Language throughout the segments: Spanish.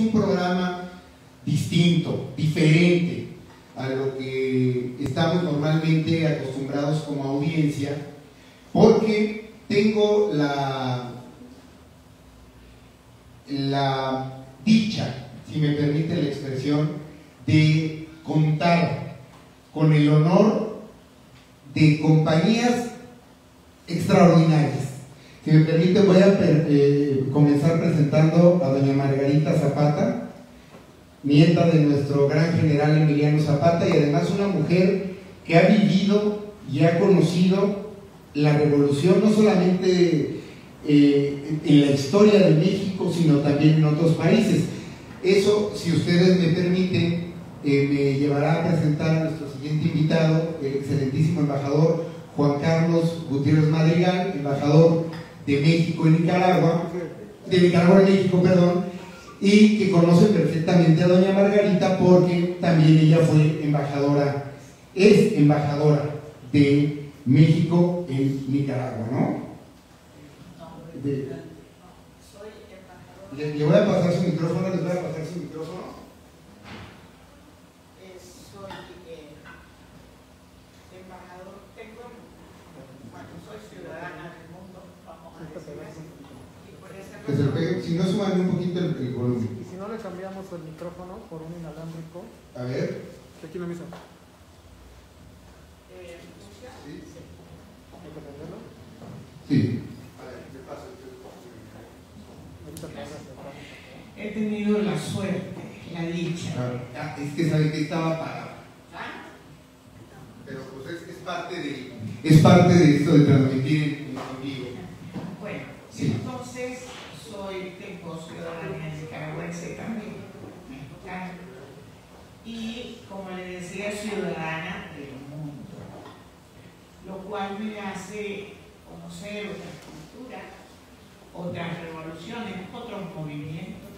un programa distinto, diferente a lo que estamos normalmente acostumbrados como audiencia, porque tengo la dicha, si me permite la expresión, de contar con el honor de compañías extraordinarias. Si me permite, voy a comenzar presentando a doña Margarita Zapata, nieta de nuestro gran general Emiliano Zapata, y además una mujer que ha vivido y ha conocido la revolución, no solamente en la historia de México, sino también en otros países. Eso, si ustedes me permiten, me llevará a presentar a nuestro siguiente invitado, el excelentísimo embajador Juan Carlos Gutiérrez Madrigal, embajador de México en Nicaragua, de Nicaragua en México, perdón, y que conoce perfectamente a doña Margarita porque también ella fue embajadora, es embajadora de México en Nicaragua, ¿no? Le voy a pasar su micrófono, les voy a pasar su micrófono. Soy embajador, soy ciudadana del mundo, vamos a decir así. Y por esa Si no, suban un poquito el volumen. Y si no, le cambiamos el micrófono por un inalámbrico. A ver. Aquí en la mesa. ¿escucha? Sí. ¿Hay que prenderlo? Sí. He tenido la suerte, la dicha. Es que sabe que estaba apagado. Pero pues es parte de esto de transmitir en vivo. Bueno, sí. Entonces tengo ciudadanía nicaragüense también, mexicana, y como le decía, ciudadana del mundo, lo cual me hace conocer otras culturas, otras revoluciones, otros movimientos,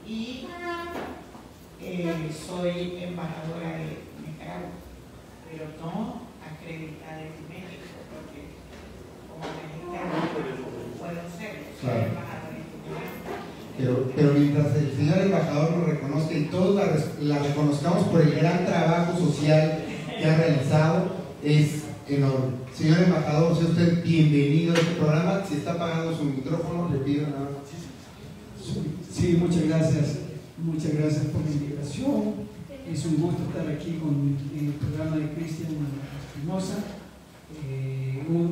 y soy embajadora de Nicaragua, pero no acreditada en México, porque como mexicana puedo ser, soy embajadora en Nicaragua. Pero mientras el señor embajador nos reconozca y todos la reconozcamos por el gran trabajo social que ha realizado, es enorme. Señor embajador, sea usted bienvenido a este programa. Si está apagado su micrófono, le pido nada más. Sí, muchas gracias. Muchas gracias por la invitación. Es un gusto estar aquí con el programa de Cristian Espinosa.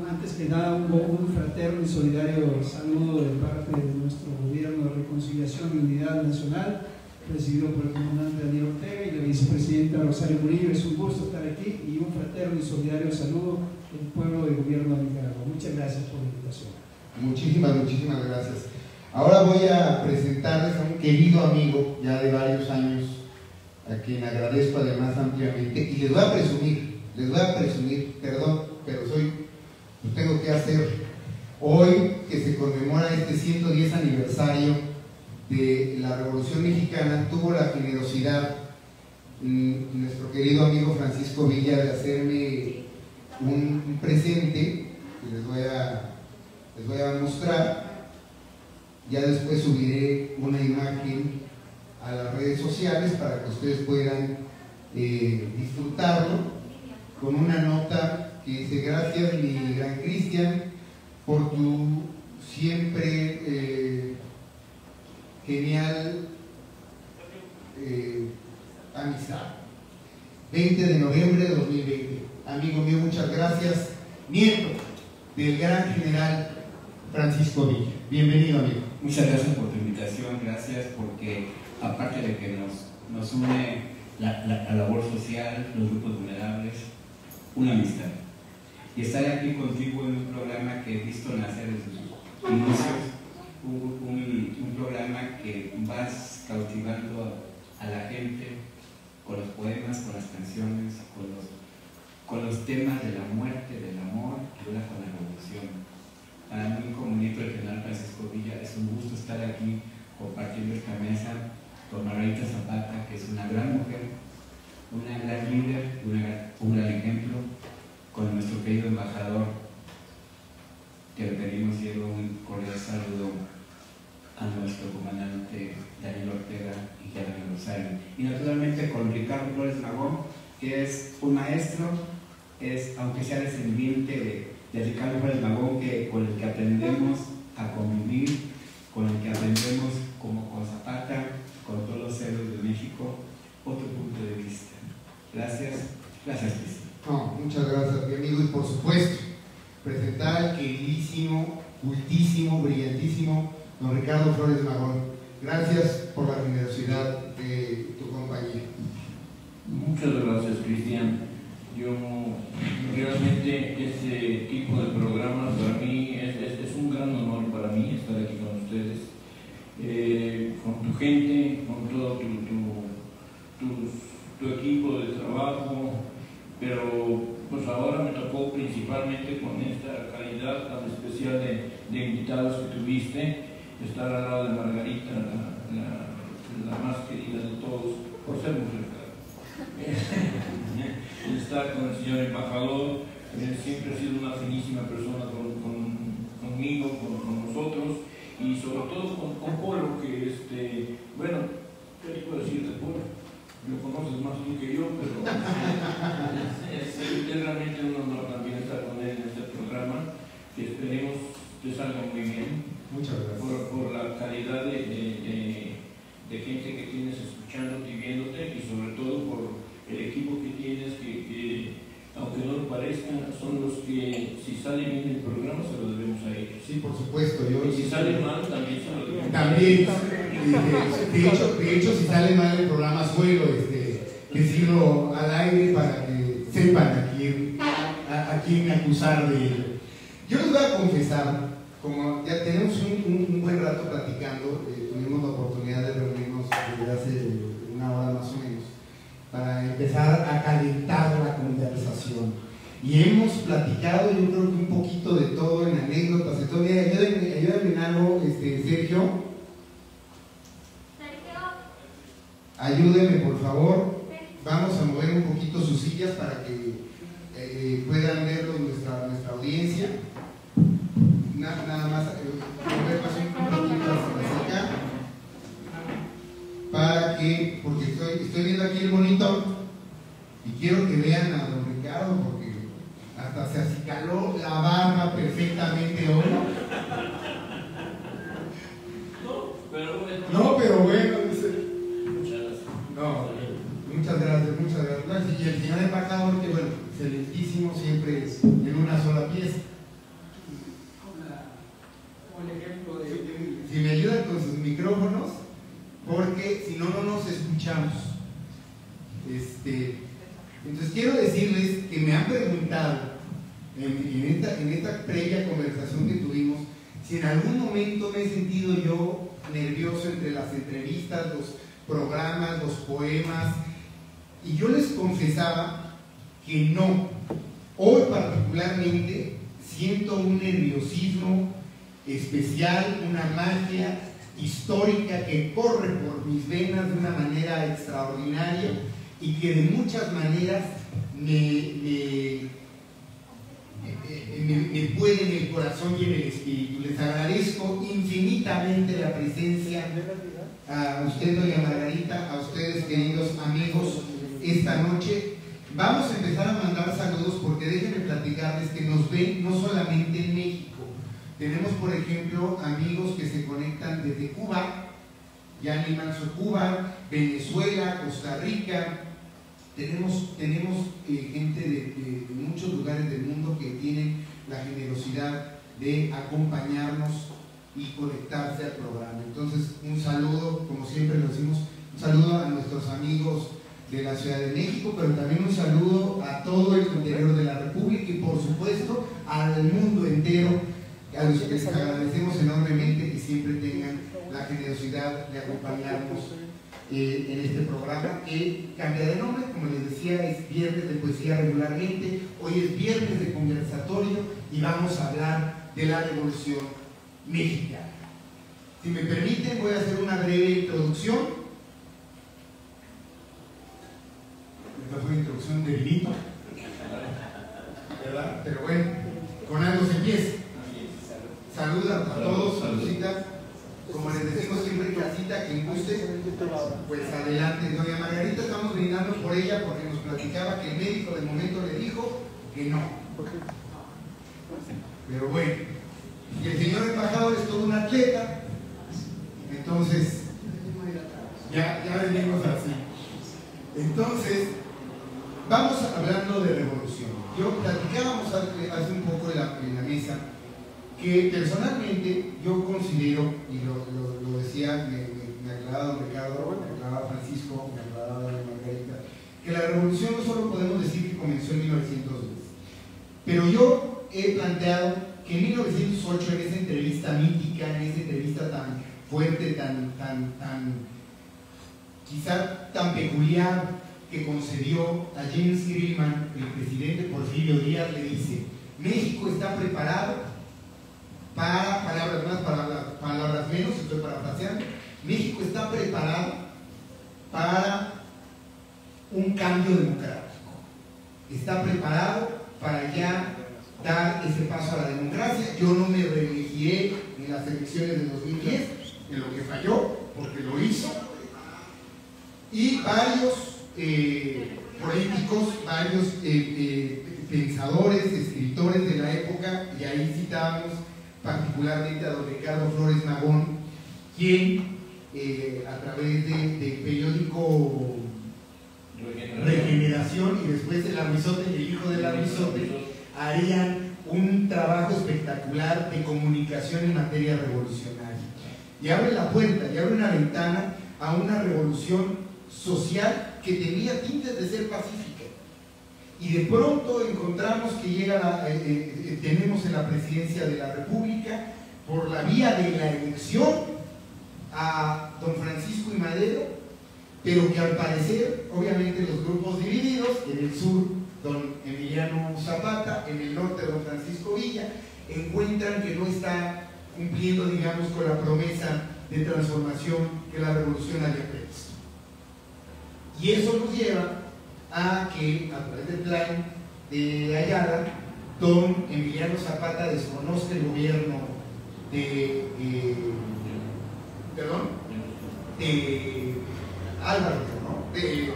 Antes que nada, un fraterno y solidario saludo de parte de nuestro gobierno de reconciliación y unidad nacional, presidido por el comandante Daniel Ortega y la vicepresidenta Rosario Murillo. Es un gusto estar aquí, y un fraterno y solidario saludo del pueblo y gobierno de Nicaragua. Muchas gracias por la invitación. Muchísimas gracias. Ahora voy a presentarles a un querido amigo ya de varios años, a quien agradezco además ampliamente, y les voy a presumir, perdón, pero lo tengo que hacer. Hoy que se conmemora este 110 aniversario de la Revolución Mexicana, tuvo la generosidad nuestro querido amigo Francisco Villa de hacerme un presente que les voy a mostrar. Ya después subiré una imagen a las redes sociales para que ustedes puedan disfrutarlo, con una nota que dice: gracias mi gran Cristian por tu siempre genial amistad. 20 de noviembre de 2020. Amigo mío, muchas gracias. Nieto del gran general Francisco Villa. Bienvenido, amigo. Muchas gracias por tu invitación, gracias porque aparte de que nos une la labor social, los grupos vulnerables, una amistad. Y estar aquí contigo en un programa que he visto nacer desde sus inicios, un programa que vas cautivando a la gente con los poemas, con las canciones, con los temas de la muerte, del amor y ahora con la revolución. Para mí, como nieto del general Francisco Villa, es un gusto estar aquí compartiendo esta mesa con Margarita Zapata, que es una gran mujer, una gran líder, un gran ejemplo, con nuestro querido embajador, que le pedimos, Diego, un cordial saludo a nuestro comandante Daniel Ortega, necesario. Y naturalmente con Ricardo Flores Magón, que es un maestro, aunque sea descendiente de Ricardo Flores Magón, con el que aprendemos a convivir, con el que aprendemos como con Zapata, con todos los héroes de México, otro punto de vista. Gracias, gracias Cristian. No, muchas gracias, mi amigo, y por supuesto, presentar al queridísimo, cultísimo, brillantísimo don Ricardo Flores Magón. Gracias por la generosidad de tu compañía. Muchas gracias, Cristian. Yo realmente este tipo de programas para mí es un gran honor para mí estar aquí con ustedes, con tu gente, con todo tu equipo de trabajo, pero pues ahora me tocó principalmente con esta calidad tan especial de invitados que tuviste, estar al lado de Margarita, la más querida de todos, por ser mujer. Estar con el señor embajador, siempre ha sido una finísima persona conmigo, con nosotros, y sobre todo con Polo, que bueno, ¿qué puedo decir de Polo? Lo conoces más tú que yo, pero es realmente un honor también estar con él en este programa, que esperemos que salga muy bien. Muchas gracias. Por la calidad de gente que tienes escuchándote y viéndote, y sobre todo por el equipo que tienes, que aunque no lo parezca, son los que, si sale bien el programa, se lo debemos a ellos. Sí, por supuesto. Y si sale mal, también se lo debemos también, de hecho, si sale mal el programa, suelo decirlo al aire para que sepan a quién acusar de ello. Yo les voy a confesar, como ya tenemos un buen rato platicando, tuvimos la oportunidad de reunirnos desde hace una hora más o menos, para empezar a calentar la conversación. Y hemos platicado, yo creo que un poquito de todo, en anécdotas, de todo. Ayúdame en algo, Sergio. Ayúdenme, por favor. Vamos a mover un poquito sus sillas para que puedan verlo nuestra audiencia. Nada más moverlas un poquito hacia acá, para que, porque estoy viendo aquí el monitor y quiero que vean a don Ricardo, porque hasta se acicaló la barba perfectamente hoy. No, pero bueno, dice. No, muchas gracias, muchas gracias. Y el señor embajador, que bueno, excelentísimo, siempre es en una sola pieza. Si me ayudan con sus micrófonos, porque si no, no nos escuchamos. Entonces quiero decirles que me han preguntado en esta previa conversación que tuvimos, si en algún momento me he sentido yo nervioso entre las entrevistas, los programas, los poemas, y yo les confesaba que no. Hoy particularmente siento un nerviosismo especial, una magia histórica que corre por mis venas de una manera extraordinaria y que de muchas maneras me puede en el corazón y en el espíritu. Les agradezco infinitamente la presencia, a usted, doña Margarita, a ustedes, queridos amigos, esta noche. Vamos a empezar a mandar saludos, porque déjenme platicarles que nos ven no solamente en México. Tenemos, por ejemplo, amigos que se conectan desde Cuba, Yani Manso, Cuba, Venezuela, Costa Rica. Tenemos gente de muchos lugares del mundo que tienen la generosidad de acompañarnos y conectarse al programa. Entonces, un saludo, como siempre lo decimos, un saludo a nuestros amigos de la Ciudad de México, pero también un saludo a todo el interior de la República y, por supuesto, al mundo entero, a los que les agradecemos enormemente que siempre tengan la generosidad de acompañarnos en este programa, que cambia de nombre, como les decía, es Viernes de Poesía regularmente, hoy es Viernes de Conversatorio y vamos a hablar de la Revolución Mexicana. Si me permiten, voy a hacer una breve introducción. Esta fue una introducción de vinito, ¿verdad? Pero bueno, con algo se empieza. Saluda a todos, saludita. Como les decimos siempre en casita, quien guste, Pues adelante, doña Margarita, estamos brindando por ella porque nos platicaba que el médico de momento le dijo que no. Pero bueno, y el señor embajador es todo un atleta, entonces ya venimos así. Entonces, vamos hablando de revolución. Yo platicábamos hace un poco en la mesa que personalmente yo considero, y lo decía, me aclaraba don Ricardo, me aclaraba Francisco, me aclaraba doña Margarita, que la revolución no solo podemos decir que comenzó en 1910, pero yo he planteado que en 1908, en esa entrevista mítica, en esa entrevista tan fuerte, quizá tan peculiar, que concedió a James Grillman, el presidente Porfirio Díaz, le dice: México está preparado para, palabras más, palabras menos, estoy parafraseando, México está preparado para un cambio democrático, está preparado para ya dar ese paso a la democracia. Yo no me reelegiré en las elecciones de 2010, en lo que falló, porque lo hizo, y varios políticos, varios pensadores, escritores de la época, y ahí citábamos particularmente a don Ricardo Flores Magón, quien a través del periódico Regeneración y después el Aguizote y el hijo del Aguizote harían un trabajo espectacular de comunicación en materia revolucionaria, y abre la puerta y abre una ventana a una revolución social que tenía tintes de ser pacífica, y de pronto encontramos que llega tenemos en la presidencia de la República, por la vía de la elección, a don Francisco I. Madero, pero que al parecer, obviamente, los grupos divididos, en el sur don Emiliano Zapata, en el norte don Francisco Villa, encuentran que no está cumpliendo, digamos, con la promesa de transformación que la revolución había previsto. Y eso nos lleva a que, a través del plan de Ayala, don Emiliano Zapata desconozca el gobierno de Álvaro, ¿no? de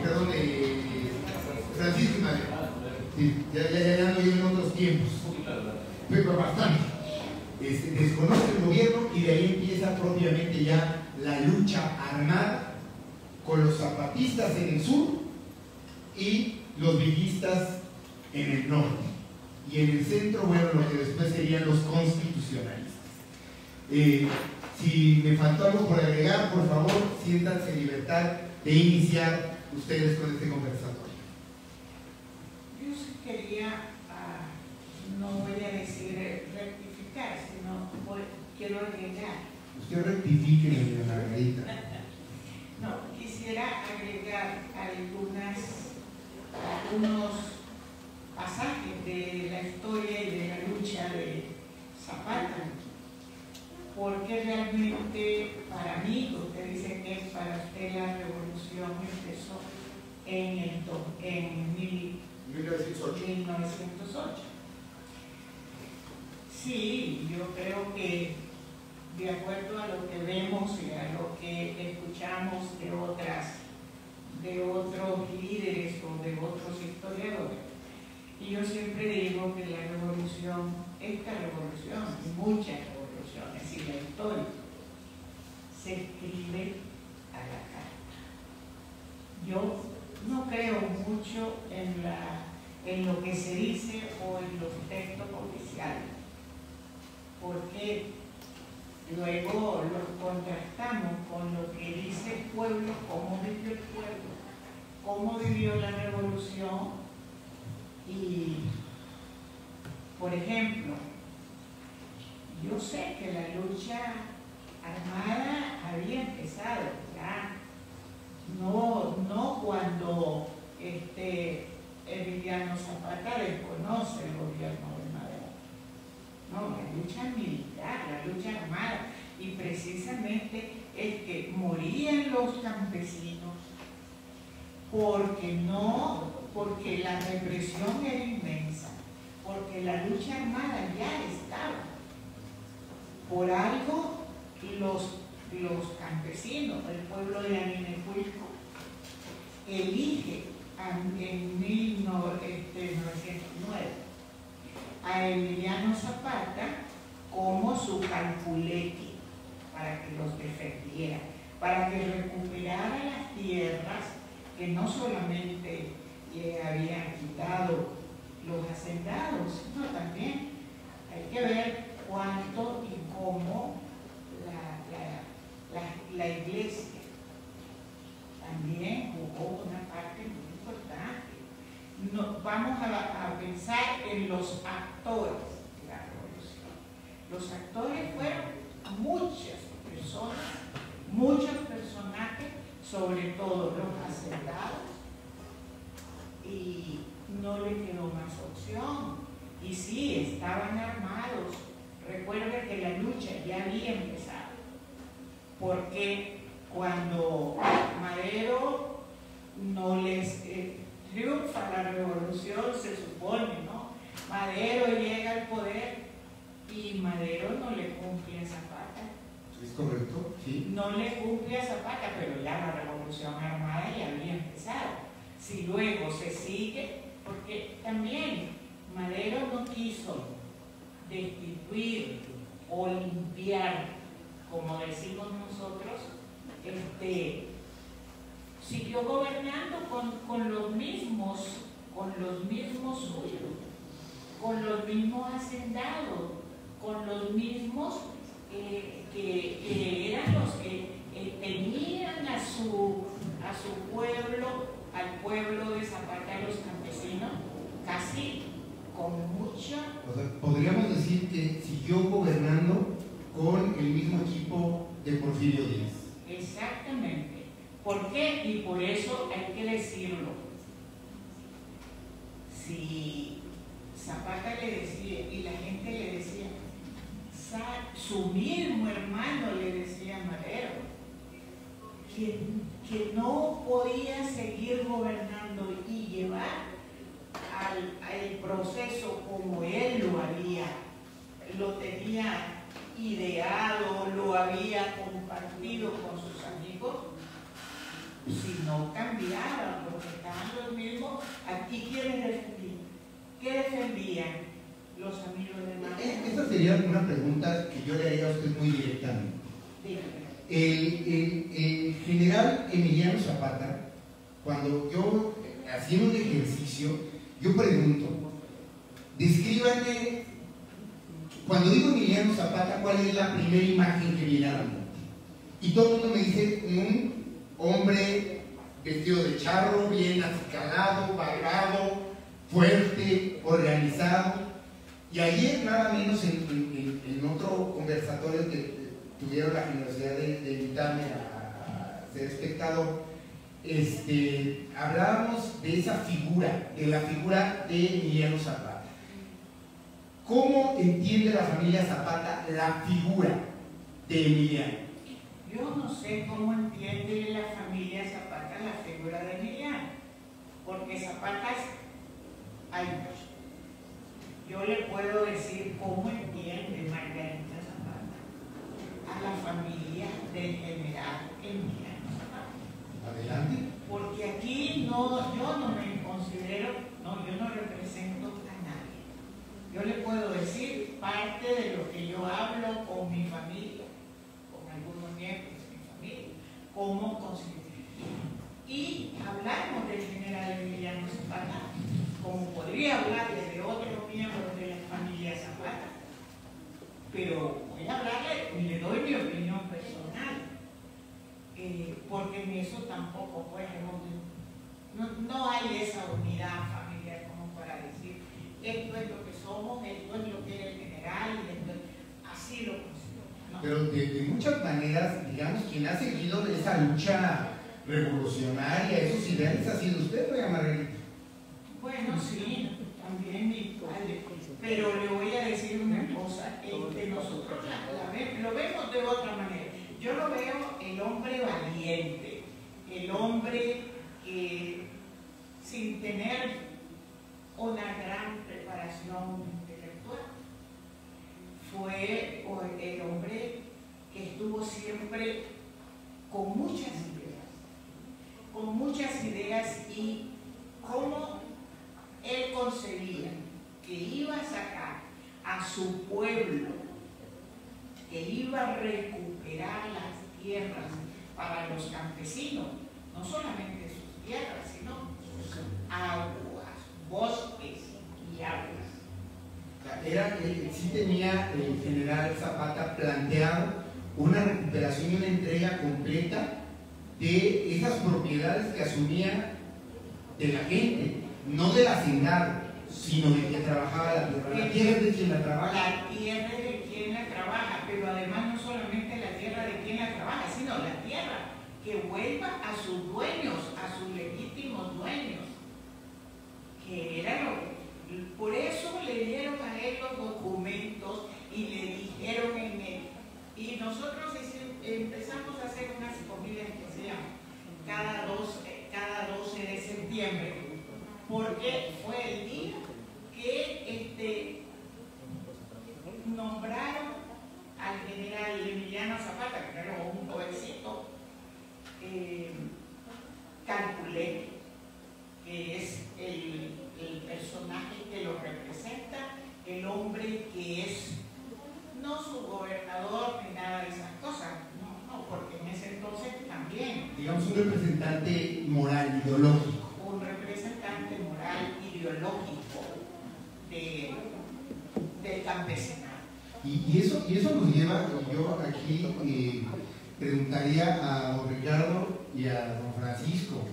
Francisco y Madero. Sí, ya no viven otros tiempos, pero bastante. Desconoce el gobierno, y de ahí empieza propiamente ya la lucha armada con los zapatistas en el sur y los villistas en el norte, y en el centro, bueno, lo que después serían los constitucionalistas. Si me faltó algo por agregar, por favor, siéntanse en libertad de iniciar ustedes con este conversatorio. Yo sí quería, no voy a decir rectificar, sino quiero agregar. Usted rectifique, doña Margarita. No, quisiera agregar algunos pasajes de la historia y de la lucha de Zapata, porque realmente para mí, usted dice que para usted la revolución empezó en 1908. Sí, yo creo que de acuerdo a lo que vemos y a lo que escuchamos de otros líderes o de otros historiadores, y yo siempre digo que la revolución, esta revolución y muchas revoluciones y la historia se escribe a la carta. Yo no creo mucho en lo que se dice o en los textos oficiales, porque luego los contrastamos con lo que dice el pueblo, cómo vivió el pueblo, cómo vivió la revolución. Y, por ejemplo, yo sé que la lucha armada había empezado ya, no cuando Emiliano Zapata desconoce el gobierno de Madero. No, la lucha militar, la lucha armada, y precisamente es que morían los campesinos porque la represión era inmensa, porque la lucha armada ya estaba. Por algo los los campesinos, el pueblo de Aninecuilco, elige en 1909 a Emiliano Zapata como su calpuleki para que los defendiera, para que recuperara las tierras que no solamente le habían quitado los hacendados, sino también hay que ver cuánto y cómo la iglesia también jugó una parte muy importante. Vamos a pensar en los actores de la revolución. Los actores fueron muchas personas, muchos personajes, sobre todo los hacendados, y no le quedó más opción. Y sí, estaban armados. Recuerden que la lucha ya había empezado, porque cuando Madero no les triunfa la revolución, se supone, ¿no? Madero llega al poder y Madero no le cumple a Zapata. ¿Es correcto? Sí. No le cumple a Zapata, pero ya la revolución armada ya había empezado. Si luego se sigue, porque también Madero no quiso destituir o limpiar, como decimos nosotros, siguió gobernando con los mismos suyos, con los mismos hacendados, con los mismos que eran los que tenían a su pueblo, al pueblo de Zapata, los campesinos, casi con mucha... O sea, podríamos decir que siguió gobernando con el mismo equipo de Porfirio Díaz. Exactamente. ¿Por qué? Y por eso hay que decirlo. Si Zapata le decía, y la gente le decía, su mismo hermano le decía a Madero, que no podía seguir gobernando y llevar al proceso como él lo tenía ideado, lo había compartido con sus amigos, si no cambiaban, porque estaban los mismos. Aquí, ¿quiénes defendían? ¿Qué defendían los amigos de Madero? Esta sería una pregunta que yo le haría a usted muy directamente. El general Emiliano Zapata, cuando yo hacía un ejercicio, yo pregunto, descríbanme, cuando digo Emiliano Zapata, ¿cuál es la primera imagen que viene a la mente? Y todo el mundo me dice, un hombre vestido de charro, bien acicalado, barbado, fuerte, organizado. Y ayer, nada menos en otro conversatorio que tuvieron la generosidad de invitarme a ser espectador, hablábamos de esa figura, de la figura de Emiliano Zapata. ¿Cómo entiende la familia Zapata la figura de Emiliano? Yo no sé cómo entiende la familia Zapata la figura de Emiliano, porque Zapata hay muchos. Yo le puedo decir cómo entiende Margarita Zapata a la familia del general Emiliano Zapata. Adelante. Porque aquí yo no me considero, yo no represento a nadie. Yo le puedo decir parte de lo que yo hablo con mi familia, con algunos miembros de mi familia, cómo considero. Y hablamos del general Emiliano Zapata, como podría hablarle de otros miembros de la familia Zapata, pero voy a hablarle y le doy mi opinión personal, porque en eso tampoco pues no hay esa unidad familiar como para decir esto es lo que somos, esto es lo que es el general, así lo considero, ¿no? Pero de muchas maneras, digamos, quien ha seguido esa lucha revolucionaria, esos ideales, ha sido usted, doña Margarita. Bueno, sí, también mi padre, pero le voy a decir una cosa, nosotros lo vemos de otra manera. Yo lo veo el hombre valiente, el hombre que sin tener una gran preparación intelectual, fue el hombre que estuvo siempre con muchas ideas y cómo él concebía que iba a sacar a su pueblo, que iba a recuperar las tierras para los campesinos, no solamente sus tierras, sino sus aguas, bosques y aguas. Sí tenía el general Zapata planteado una recuperación y una entrega completa de esas propiedades que asumía de la gente, no del hacendado, sino del que trabajaba la tierra. La tierra es de quien la trabaja. La tierra es de quien la trabaja, pero además no solamente la tierra de quien la trabaja, sino la tierra que vuelva a sus dueños, a sus legítimos dueños, que era lo. Por eso le dieron a él los documentos y le dijeron en él. Y nosotros empezamos a hacer unas comidas que se llaman cada 12 de septiembre, porque fue el día que nombraron al general Emiliano Zapata, que era un jovencito, Calculé, que es el personaje que lo representa, el hombre que es no su gobernador ni nada de esas cosas, no, porque en ese entonces también. Digamos, un representante moral, ideológico. Un representante moral, ideológico del campesinado. Y eso nos lleva, yo aquí preguntaría a don Ricardo y a don Francisco,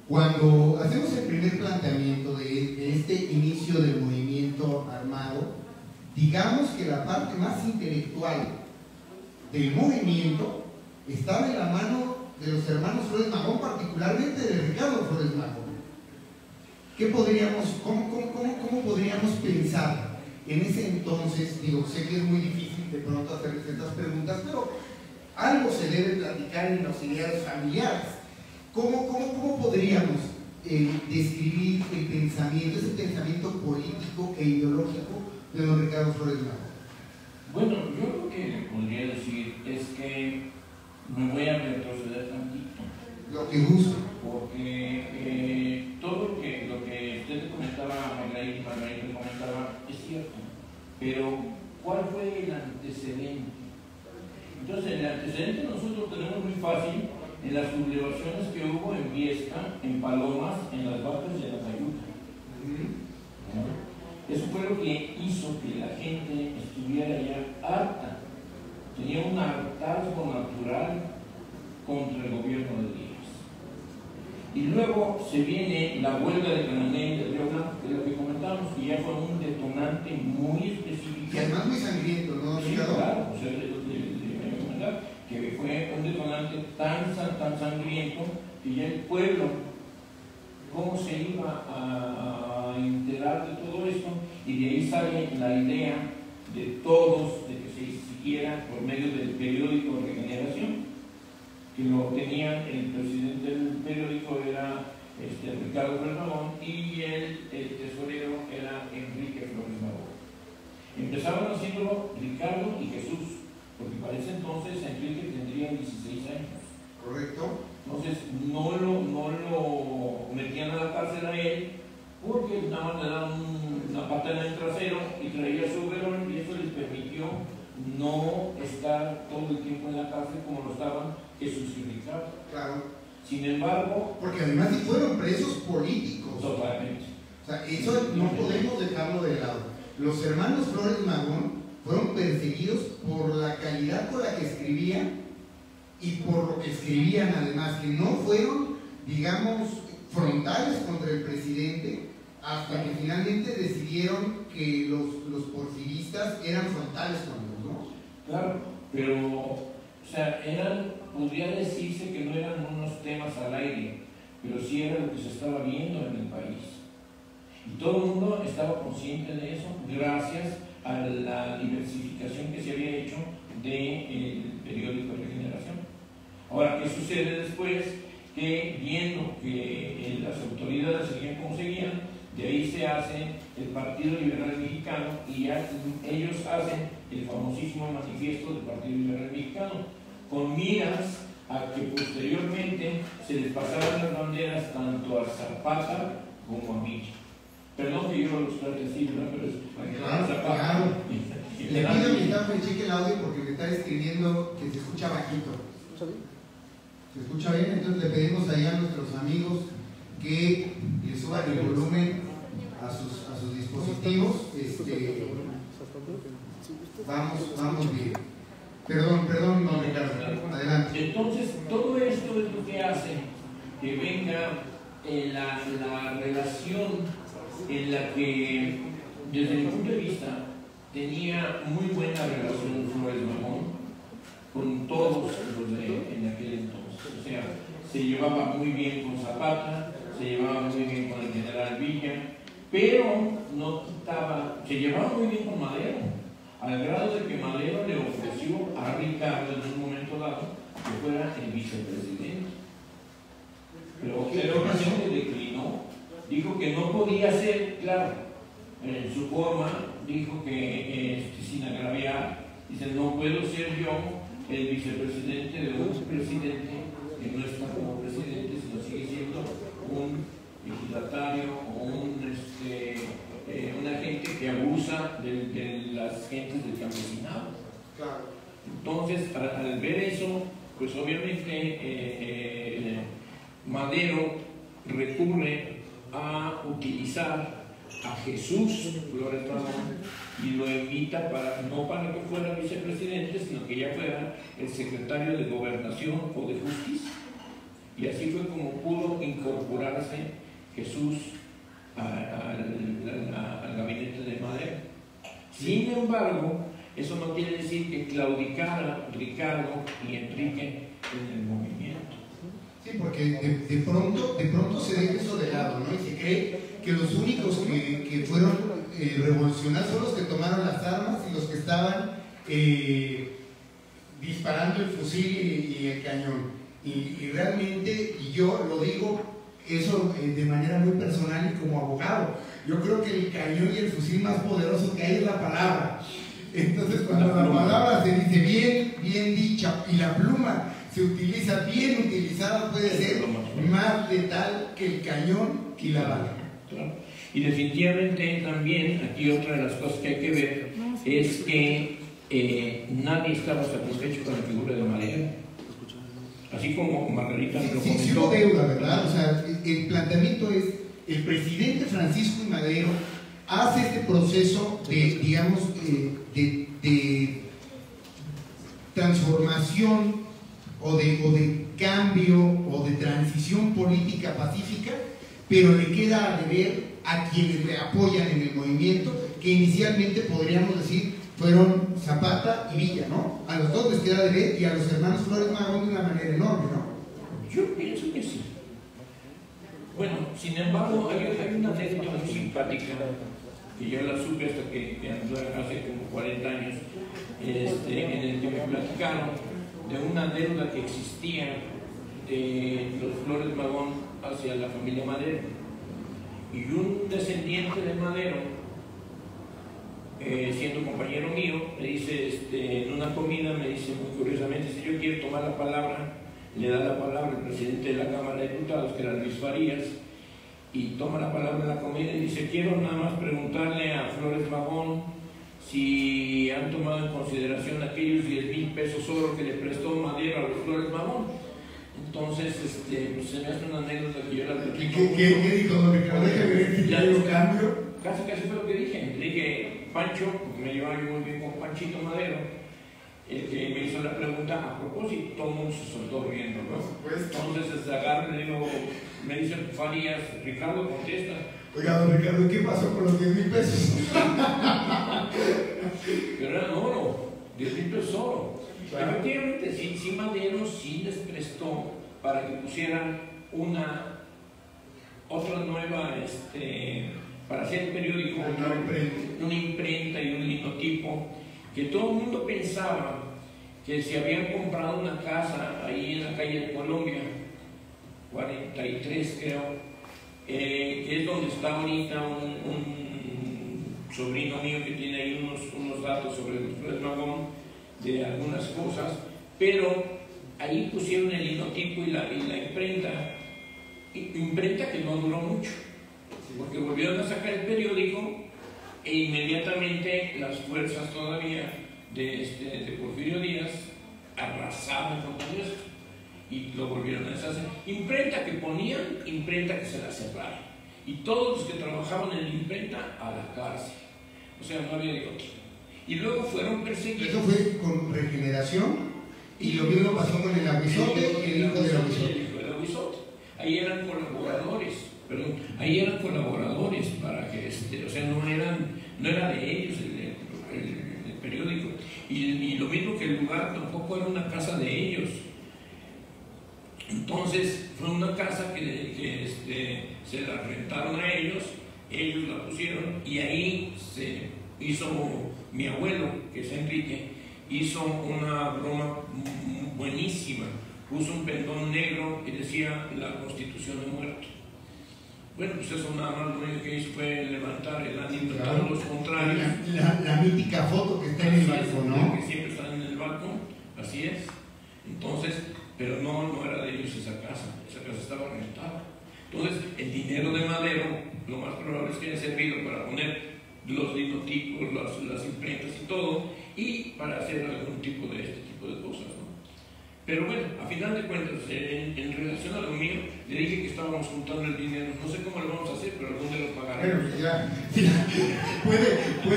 cuando hacemos el primer planteamiento de este inicio del movimiento armado, digamos que la parte más intelectual del movimiento estaba en la mano de los hermanos Flores Magón, particularmente de Ricardo Flores Magón. ¿Cómo podríamos pensar en ese entonces? Digo, sé que es muy difícil de pronto hacerles estas preguntas, pero algo se debe platicar en los ideales familiares. ¿Cómo podríamos describir el pensamiento, ese pensamiento político e ideológico de don Ricardo Flores Magón? Bueno, yo lo que podría decir es que me voy a retroceder tantito. Lo que gusta. Porque todo lo que usted comentaba, Margarita comentaba, es cierto. Pero, ¿cuál fue el antecedente? Entonces, el antecedente nosotros tenemos muy fácil en las sublevaciones que hubo en Viesca, en Palomas, en las vacas y en las ayudas. Eso fue lo que hizo que la gente estuviera ya harta. Tenía un hartazgo natural contra el gobierno de Díaz. Y luego se viene la huelga de Cananea y de Río Blanco, que es lo que comentamos, que ya fue un detonante muy específico. Y además muy sangriento, ¿no? Sí, claro, o sea, que fue un detonante tan sangriento que ya el pueblo, ¿cómo se iba a enterar de todo esto? Y de ahí sale la idea de todos de que se siguiera por medio del periódico Regeneración, que lo tenía el presidente del periódico era Ricardo Flores Magón y el tesorero era Enrique Flores Magón. Empezaron haciéndolo Ricardo y Jesús, porque para ese entonces Enrique tendría 16 años. Correcto. Entonces no lo metían a la cárcel a él, porque nada más le daban una patada en el trasero y traía su overol, y eso les permitió no estar todo el tiempo en la cárcel como lo estaban Jesús y Ricardo. Claro. Sin embargo, porque además sí fueron presos políticos. Totalmente. O sea, eso no podemos dejarlo de lado. Los hermanos Flores Magón fueron perseguidos por la calidad con la que escribían y por lo que escribían, además, que no fueron, digamos, frontales contra el presidente, hasta que finalmente decidieron que los porfiristas eran frontales con ellos, ¿no? Claro, pero, o sea, podría decirse que no eran unos temas al aire, pero sí era lo que se estaba viendo en el país. Y todo el mundo estaba consciente de eso, gracias a la diversificación que se había hecho del periódico Regeneración. Ahora, ¿qué sucede después? Que viendo que las autoridades seguían como seguían, De ahí se hace el Partido Liberal Mexicano y ellos hacen el famosísimo manifiesto del Partido Liberal Mexicano, con miras a que posteriormente se les pasaran las banderas tanto a Zapata como a Villa. Perdón que yo los trate así, ¿verdad? Pero es Claro. Le pido a mi staff que cheque el audio porque me está escribiendo que se escucha bajito. ¿Se escucha bien? Entonces le pedimos allá a nuestros amigos que le suban el volumen a sus dispositivos. Vamos bien. Perdón, don Ricardo. Adelante. Entonces, todo esto es lo que hace que venga la relación en la que, desde mi punto de vista, tenía muy buena relación Flores Magón con todos los de en aquel entonces. O sea, se llevaba muy bien con Zapata, se llevaba muy bien con el general Villa, pero no quitaba, se llevaba muy bien con Madero, al grado de que Madero le ofreció a Ricardo en un momento dado que fuera el vicepresidente. Pero realmente declinó, dijo que no podía ser, claro, en su forma, dijo que sin agraviar, dice, no puedo ser yo el vicepresidente de un presidente que no está como presidente, sino sigue siendo un legislatario o un agente que abusa de las gentes del campesinado. Claro. Entonces, al ver eso, pues obviamente Madero recurre a utilizar a Jesús Flores Magón y lo invita no para que fuera vicepresidente, sino que ya fuera el secretario de Gobernación o de Justicia. Y así fue como pudo incorporarse Jesús al gabinete de Madero. Sin embargo, eso no quiere decir que claudicara Ricardo y Enrique en el movimiento. Sí, porque de pronto se deja eso de lado, ¿no? Y se cree que los únicos que fueron revolucionarios son los que tomaron las armas y los que estaban disparando el fusil y el cañón. Y realmente, y yo lo digo eso de manera muy personal y como abogado, yo creo que el cañón y el fusil más poderoso que hay es la palabra. Entonces, cuando la palabra se dice bien dicha y la pluma se utiliza bien utilizada, puede ser más letal que el cañón y la bala. Claro. Y definitivamente también aquí otra de las cosas que hay que ver es que nadie estaba satisfecho con la figura de Madero. Así como Margarita lo comentó. Sí hubo deuda, ¿verdad? O sea, el planteamiento es, el presidente Francisco I. Madero hace este proceso de, digamos, de transformación o de cambio o de transición política pacífica, pero le queda a deber a quienes le apoyan en el movimiento, que inicialmente podríamos decir fueron Zapata y Villa, ¿no? A los dos les queda de deber y a los hermanos Flores Magón de una manera enorme, ¿no? Yo pienso que sí. Bueno, sin embargo, hay una anécdota muy simpática que yo la supe hasta que hace como 40 años, en el que me platicaron de una deuda que existía de los Flores Magón hacia la familia Madero. Y un descendiente de Madero, siendo compañero mío, me dice, en una comida, me dice muy curiosamente, si yo quiero tomar la palabra, le da la palabra al presidente de la Cámara de Diputados, que era Luis Farías, y toma la palabra en la comida y dice, quiero nada más preguntarle a Flores Magón si han tomado en consideración aquellos 10,000 pesos oro que le prestó Madero a los Flores Magón. Entonces, pues, se me hace una anécdota que yo la platico. ¿Qué dijo don Ricardo? Déjame ver si ya lo cambio. Casi fue lo que dije. Le dije, Pancho, porque me llevaba yo muy bien con Panchito Madero, el que me hizo la pregunta, a propósito, todo el mundo se soltó riendo, ¿no? Entonces, agarro y le digo, me dice Farías, Ricardo, contesta. Oiga, don Ricardo, ¿qué pasó con los 10,000 pesos? Pero era oro, 10,000 pesos oro. Claro. Efectivamente, sí, Madero sí les prestó para que pusieran otra nueva, para hacer el periódico, una imprenta y un linotipo, que todo el mundo pensaba que si habían comprado una casa ahí en la calle de Colombia, 43 creo, que es donde está ahorita un sobrino mío que tiene ahí unos datos sobre el Flores Magón de algunas cosas, pero ahí pusieron el linotipo y la imprenta que no duró mucho, porque volvieron a sacar el periódico e inmediatamente las fuerzas todavía de Porfirio Díaz arrasaban con todo esto y lo volvieron a deshacer. Imprenta que ponían, imprenta que se la cerraron, y todos los que trabajaban en la imprenta a la cárcel, o sea, no había de otro. Y luego fueron perseguidos. Eso fue con Regeneración, y lo mismo pasó con el Aguizote y el hijo del Aguizote. Ahí eran colaboradores para que, o sea, no era de ellos el periódico, y lo mismo que el lugar tampoco era una casa de ellos. Entonces fue una casa que se la rentaron a ellos la pusieron, y ahí se hizo, mi abuelo, que es Enrique, hizo una broma buenísima. Puso un pendón negro y decía la Constitución de muerto. Bueno, pues eso nada más lo único que hizo fue levantar el ánimo de todos los contrarios. La mítica foto que está en el balcón, ¿no? Que siempre están en el balcón, así es. Entonces, pero no era de ellos esa casa estaba rentada. Entonces, el dinero de Madero, lo más probable es que haya servido para poner los linotipos, las imprentas y todo, y para hacer algún tipo de este tipo de cosas, ¿no? Pero bueno, a final de cuentas, en relación a lo mío, le dije que estábamos juntando el dinero. No sé cómo lo vamos a hacer, pero algún día lo pagaremos. Bueno, ya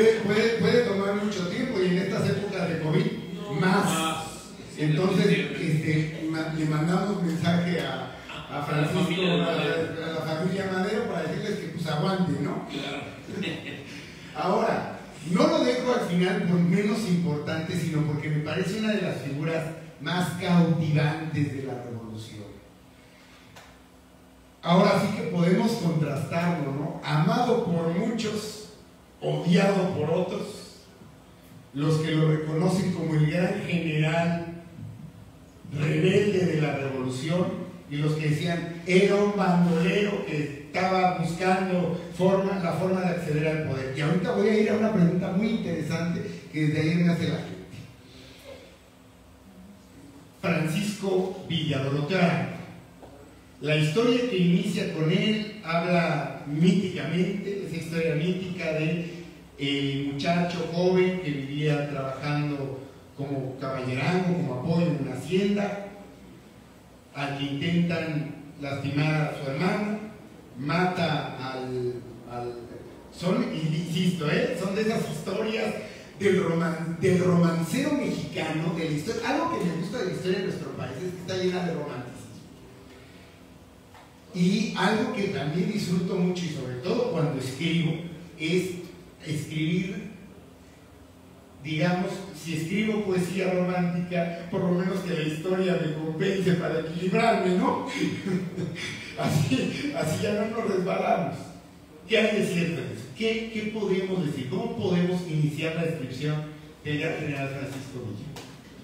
puede tomar mucho tiempo, y en estas épocas de COVID, más. Entonces, le mandamos mensaje a Francisco, a la familia Madero, para decirles que pues aguante, ¿no? Claro. Ahora, no lo dejo al final por menos importante, sino porque me parece una de las figuras más cautivantes de la revolución. Ahora sí que podemos contrastarlo, ¿no? Amado por muchos, odiado por otros, los que lo reconocen como el gran general rebelde de la revolución, y los que decían era un bandolero que estaba buscando la forma de acceder al poder. Y ahorita voy a ir a una pregunta muy interesante que desde ahí me hace la gente. Francisco Villa, Doroteo Arango. La historia que inicia con él habla míticamente, esa historia mítica de el muchacho joven que vivía trabajando como caballerango, como apoyo en una hacienda, al que intentan lastimar a su hermano, mata insisto, son de esas historias del romancero mexicano, de la historia. Algo que me gusta de la historia de nuestro país es que está llena de romanticismo. Y algo que también disfruto mucho, y sobre todo cuando escribo, es escribir, digamos, si escribo poesía romántica, por lo menos que la historia me compense para equilibrarme, ¿no? así ya no nos resbalamos. ¿Qué hay de cierto en eso? ¿Qué podemos decir? ¿Cómo podemos iniciar la descripción del gran general Francisco Villa?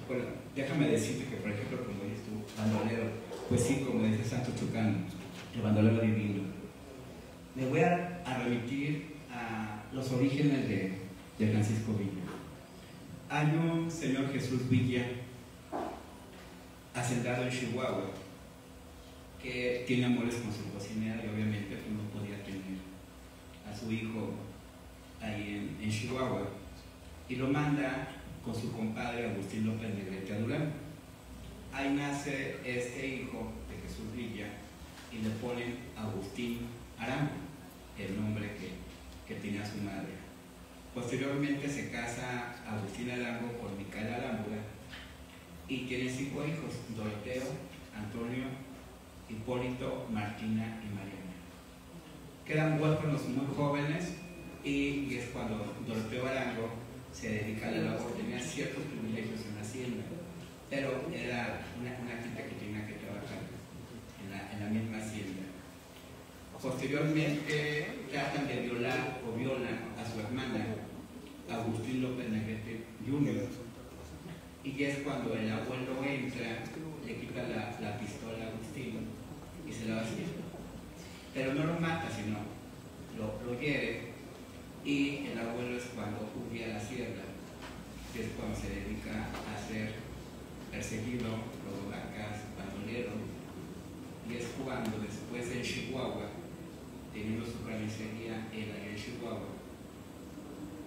Bueno, déjame decirte que, por ejemplo, como dices tú, bandolero, pues sí, como dice Santo Chucano, el bandolero divino. Me voy a remitir a los orígenes de Francisco Villa. Hay un señor Jesús Villa, hacendado en Chihuahua, que tiene amores con su cocinera, y obviamente pues, no podía tener a su hijo ahí en Chihuahua, y lo manda con su compadre Agustín López Negrete a Durango. Ahí nace este hijo de Jesús Villa, y le ponen Agustín Arango, el nombre que tenía su madre. Posteriormente se casa Agustín Arango con Micaela Arámbula, y tiene 5 hijos: Doroteo, Antonio, Hipólito, Martina y Mariana. Quedan huérfanos muy jóvenes, y es cuando Doroteo Arango se dedica a la labor. Tenía ciertos privilegios en la hacienda, pero era una gente que tenía que trabajar en la misma hacienda. Posteriormente tratan de violan a su hermana Agustín López Negrete Jr. Y es cuando el abuelo entra, le quita la pistola a Agustín y se la vacía. pero no lo mata, sino lo hiere. Y el abuelo es cuando huye a la sierra, que es cuando se dedica a ser perseguido, luego vacas, bandolero, y es cuando después en Chihuahua, teniendo su carnicería en Chihuahua,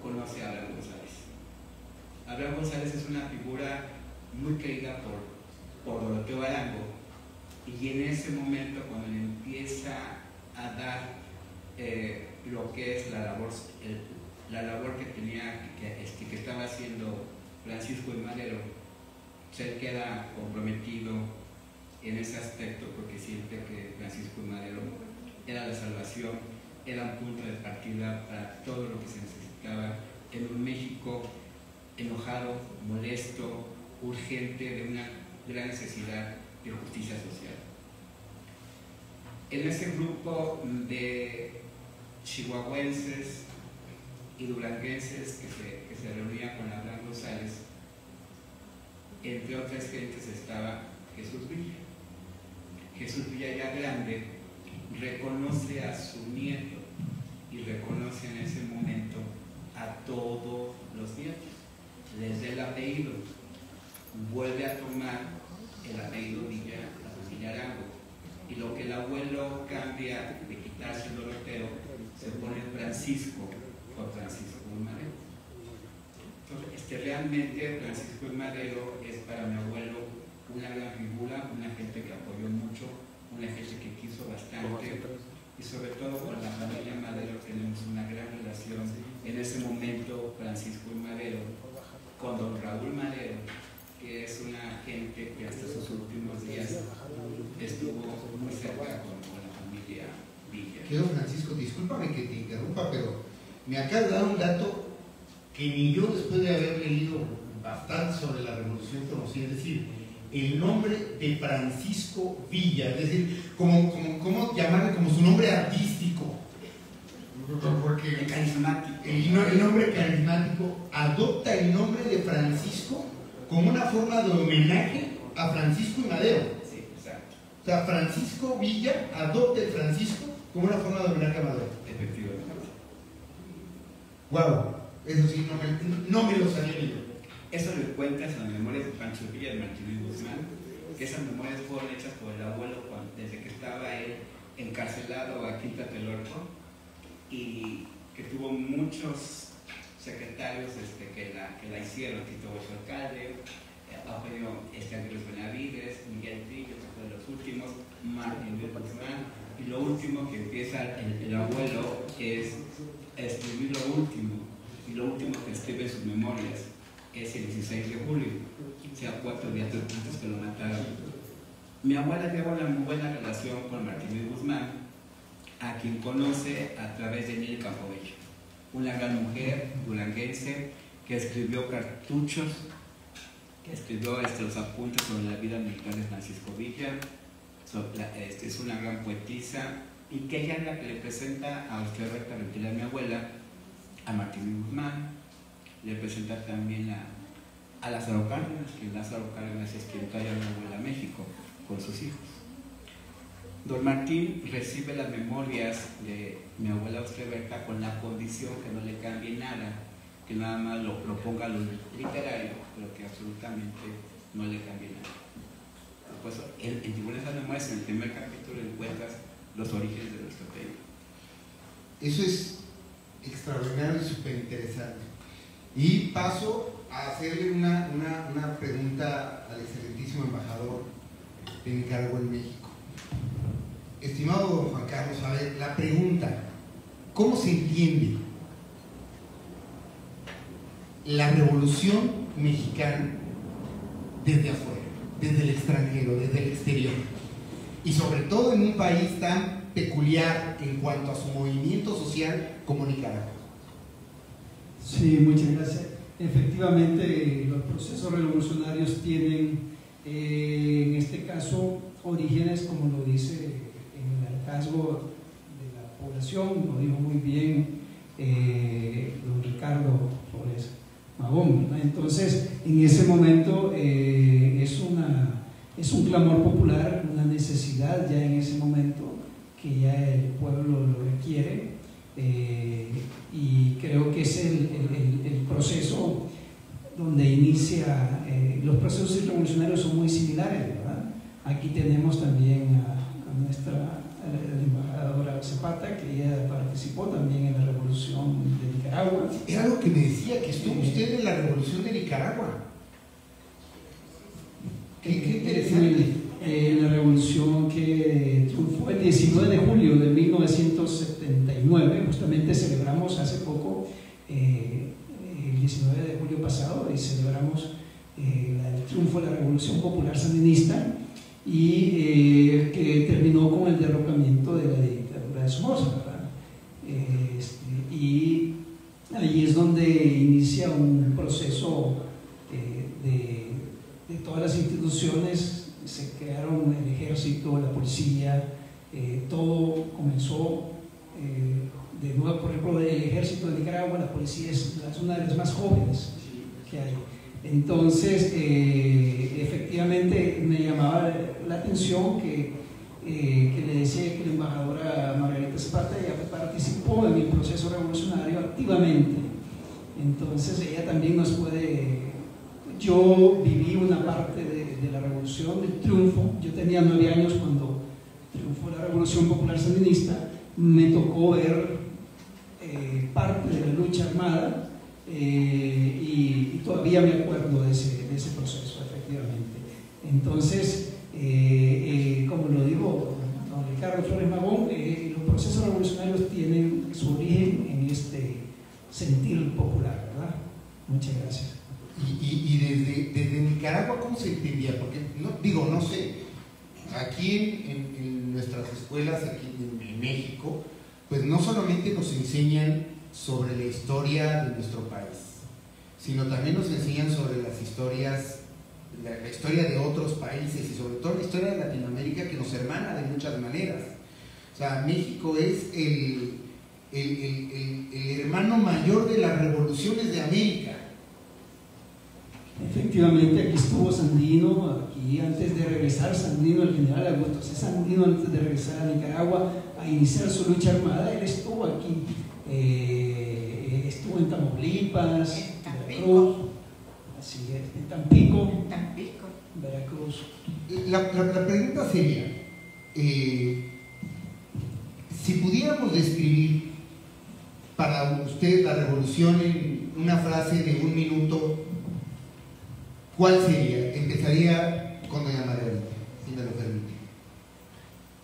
conoce a Abraham González. Abraham González es una figura muy querida por Doroteo Arango, y en ese momento cuando le empieza a dar lo que es la labor que tenía, que estaba haciendo Francisco I. Madero, se queda comprometido en ese aspecto porque siente que Francisco I. Madero era la salvación, era un punto de partida para todo lo que se necesitaba en un México enojado, molesto, urgente, de una gran necesidad de justicia social. En ese grupo de chihuahuenses y duranguenses que se reunían con Abraham González, entre otras gentes estaba Jesús Villa. Jesús Villa, ya grande, reconoce a su nieto y reconoce en ese momento a todos los nietos, les da el apellido, vuelve a tomar el apellido Villa Arango, y lo que el abuelo cambia de quitarse el Doroteo, se pone Francisco por Francisco I. Madero. Entonces, realmente Francisco I. Madero es para mi abuelo una gran figura, una gente que apoyó mucho, una gente que quiso bastante, y sobre todo con la familia Madero tenemos una gran relación. En ese momento Francisco I. Madero con don Raúl Madero, que es una gente que hasta sus últimos días estuvo muy cerca con la familia Villa. Que don Francisco, discúlpame que te interrumpa, pero me acaba de dar un dato que ni yo, después de haber leído bastante sobre la Revolución, conocí, es decir, el nombre de Francisco Villa, es decir, como llamarle como su nombre artístico, porque El carismático. el nombre carismático adopta el nombre de Francisco como una forma de homenaje a Francisco I. Madero. Sí, exacto. O sea, Francisco Villa adopta el Francisco como una forma de homenaje a Madero. Efectivamente. Wow, eso sí, no me lo sabía ni yo. Eso lo encuentras en las memorias de Pancho Villa, de Martín Guzmán, que esas memorias fueron hechas por el abuelo desde que estaba él encarcelado aquí en Tlatelolco, y que tuvo muchos secretarios que la hicieron: Tito Hueso Alcalde, Eugenio Andrés Benavides, Miguel Trillo, que fue de los últimos, Martín Guzmán, y lo último que empieza el abuelo es escribir lo último, y lo último que escribe en sus memorias es el 16 de julio, o sea, 4 días antes que lo mataron. Mi abuela lleva una muy buena relación con Martín Guzmán, a quien conoce a través de Nil Campobello, una gran mujer duranguense que escribió cartuchos, que escribió los apuntes sobre la vida militar de Francisco Villa. Es una gran poetisa, y que ella es la que le presenta a Austria Berta Rentería, a mi abuela, a Martín Guzmán, le presenta también a Lázaro Cárdenas, que Lázaro Cárdenas es quien trae a mi abuela a México con sus hijos. Don Martín recibe las memorias de mi abuela Austria Berta con la condición que no le cambie nada, que nada más lo ponga a lo literario, pero que absolutamente no le cambie nada. Pues en esas memorias, en el primer capítulo, encuentras los orígenes de nuestro tema. Eso es extraordinario y súper interesante. Y paso a hacerle una pregunta al excelentísimo embajador de Nicaragua en México. Estimado don Juan Carlos, a ver, la pregunta: ¿cómo se entiende la Revolución Mexicana desde afuera, desde el extranjero, desde el exterior? Y sobre todo en un país tan peculiar en cuanto a su movimiento social como Nicaragua. Sí, muchas gracias. Efectivamente, los procesos revolucionarios tienen, en este caso, orígenes, como lo dice en el hartazgo de la población, lo dijo muy bien don Ricardo Flores Magón, ¿no? Entonces, en ese momento es un clamor popular, una necesidad ya en ese momento que ya el pueblo lo requiere, y creo que es el proceso donde inicia. Los procesos revolucionarios son muy similares, ¿verdad? Aquí tenemos también a nuestra embajadora Zapata, que ella participó también en la revolución de Nicaragua. Era algo que me decía, que estuvo usted en la revolución de Nicaragua. Qué interesante. La revolución que triunfó el 19 de julio de 1979, justamente celebramos hace poco, el 19 de julio pasado, y celebramos el triunfo de la Revolución Popular Sandinista, y que terminó con el derrocamiento de la dictadura de Somoza, ¿verdad? Y ahí es donde inicia un proceso de todas las instituciones. Se crearon el ejército, la policía, todo comenzó de nuevo. Por ejemplo, el ejército de Nicaragua, la policía es una de las más jóvenes que hay. Entonces, efectivamente me llamaba la atención que le decía que la embajadora Margarita Zapata ya participó en el proceso revolucionario activamente. Entonces ella también nos puede. Yo viví una parte de la revolución, del triunfo. Yo tenía 9 años cuando triunfó la Revolución Popular Sandinista. Me tocó ver parte de la lucha armada, y todavía me acuerdo de ese proceso, efectivamente. Entonces, como lo dijo don Ricardo Flores Magón, los procesos revolucionarios tienen su origen en este sentir popular, ¿verdad? Muchas gracias. Y desde Nicaragua, ¿cómo se entendía? Porque, no sé, aquí en nuestras escuelas, aquí en México, pues no solamente nos enseñan sobre la historia de nuestro país, sino también nos enseñan sobre las historias, la historia de otros países, y sobre todo la historia de Latinoamérica, que nos hermana de muchas maneras. O sea, México es el hermano mayor de las revoluciones de América. Efectivamente, aquí estuvo Sandino, aquí antes de regresar Sandino, el general Augusto C. Sandino, antes de regresar a Nicaragua a iniciar su lucha armada, él estuvo aquí, estuvo en Tamaulipas, Veracruz, así es, en Tampico, Veracruz. La pregunta sería, si pudiéramos describir para usted la revolución en una frase de 1 minuto, ¿cuál sería? Empezaría con doña Margarita, si me lo permite.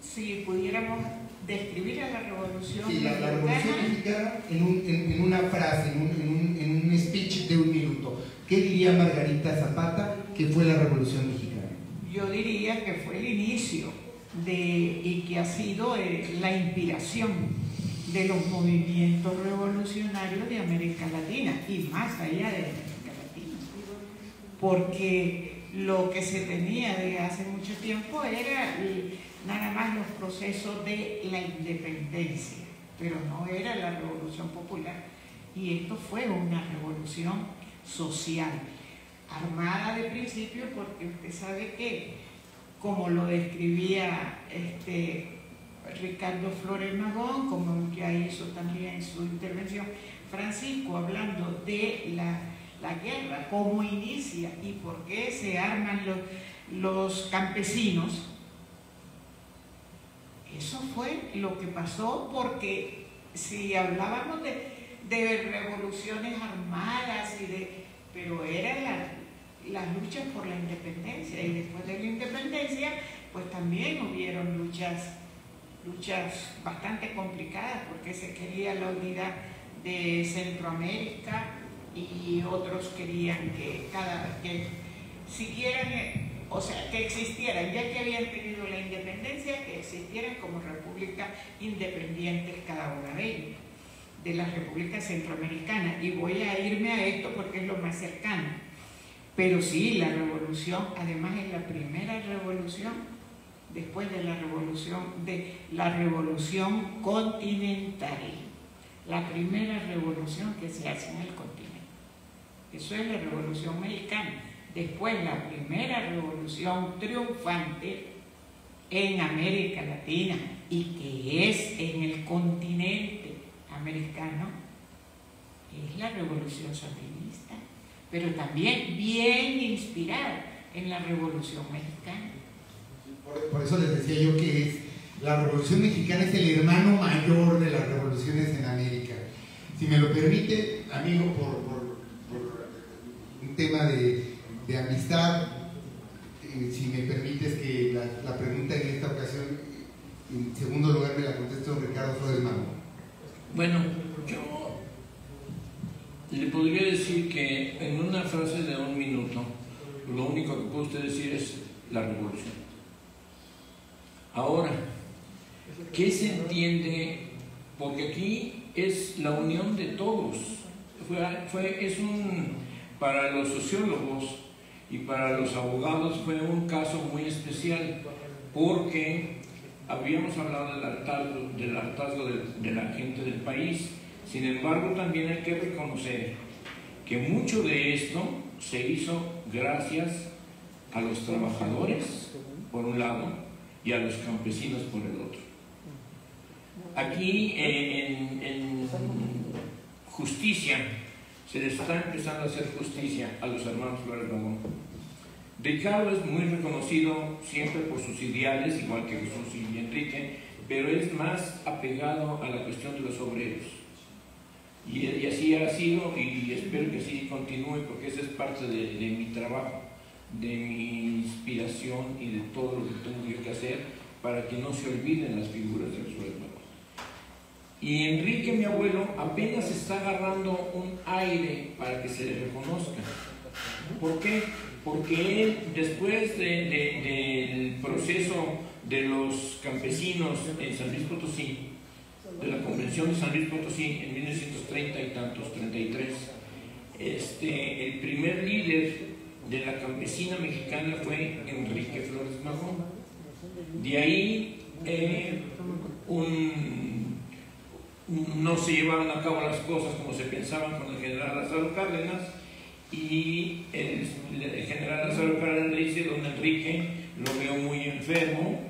Si pudiéramos describir a la revolución mexicana, la revolución mexicana en una frase, en un speech de 1 minuto, ¿qué diría Margarita Zapata que fue la revolución mexicana? Yo diría que fue el inicio y que ha sido la inspiración de los movimientos revolucionarios de América Latina y más allá de América Latina, porque lo que se tenía desde hace mucho tiempo era nada más los procesos de la independencia, pero no era la revolución popular, y esto fue una revolución social, armada de principio, porque usted sabe que, como lo describía Ricardo Flores Magón, como ya hizo también su intervención Francisco, hablando de la guerra, cómo inicia y por qué se arman los campesinos. Eso fue lo que pasó, porque si hablábamos de revoluciones armadas pero eran las luchas por la independencia, y después de la independencia pues también hubieron luchas bastante complicadas, porque se quería la unidad de Centroamérica y otros querían que siguieran, o sea, que existieran, ya que habían tenido la independencia, que existieran como repúblicas independientes cada una de ellas, de las repúblicas centroamericanas. Y voy a irme a esto porque es lo más cercano. Pero sí, la revolución, además es la primera revolución, después de la revolución continental, la primera revolución que se hace en el continente. Eso es la revolución mexicana. Después, la primera revolución triunfante en América Latina y que es en el continente americano, es la revolución sandinista, pero también bien inspirada en la revolución mexicana. Por eso les decía yo que la revolución mexicana es el hermano mayor de las revoluciones en América. Si me lo permite, amigo, por un tema de amistad, si me permites que la pregunta en esta ocasión, en segundo lugar, me la conteste don Ricardo Flores Magón. Bueno, yo le podría decir que en una frase de 1 minuto, lo único que puede usted decir es la revolución. Ahora, ¿qué se entiende? Porque aquí es la unión de todos. Para los sociólogos y para los abogados fue un caso muy especial, porque habíamos hablado del hartazgo de la gente del país. Sin embargo, también hay que reconocer que mucho de esto se hizo gracias a los trabajadores, por un lado, y a los campesinos, por el otro. Aquí, en justicia, se les está empezando a hacer justicia a los hermanos Flores Magón. Ricardo es muy reconocido siempre por sus ideales, igual que Jesús y Enrique, pero es más apegado a la cuestión de los obreros. Y así ha sido, y espero que así continúe, porque esa es parte de mi trabajo, de mi inspiración y de todo lo que tengo yo que hacer para que no se olviden las figuras de los Flores Magón. Y Enrique, mi abuelo, apenas está agarrando un aire para que se le reconozca. ¿Por qué? Porque él, después del proceso de los campesinos en San Luis Potosí, de la Convención de San Luis Potosí en 1930 y tantos, 33, el primer líder de la campesina mexicana fue Enrique Flores Magón. De ahí no se llevaron a cabo las cosas como se pensaban con el general Lázaro Cárdenas, y el general Lázaro Cárdenas le dice: don Enrique, lo veo muy enfermo,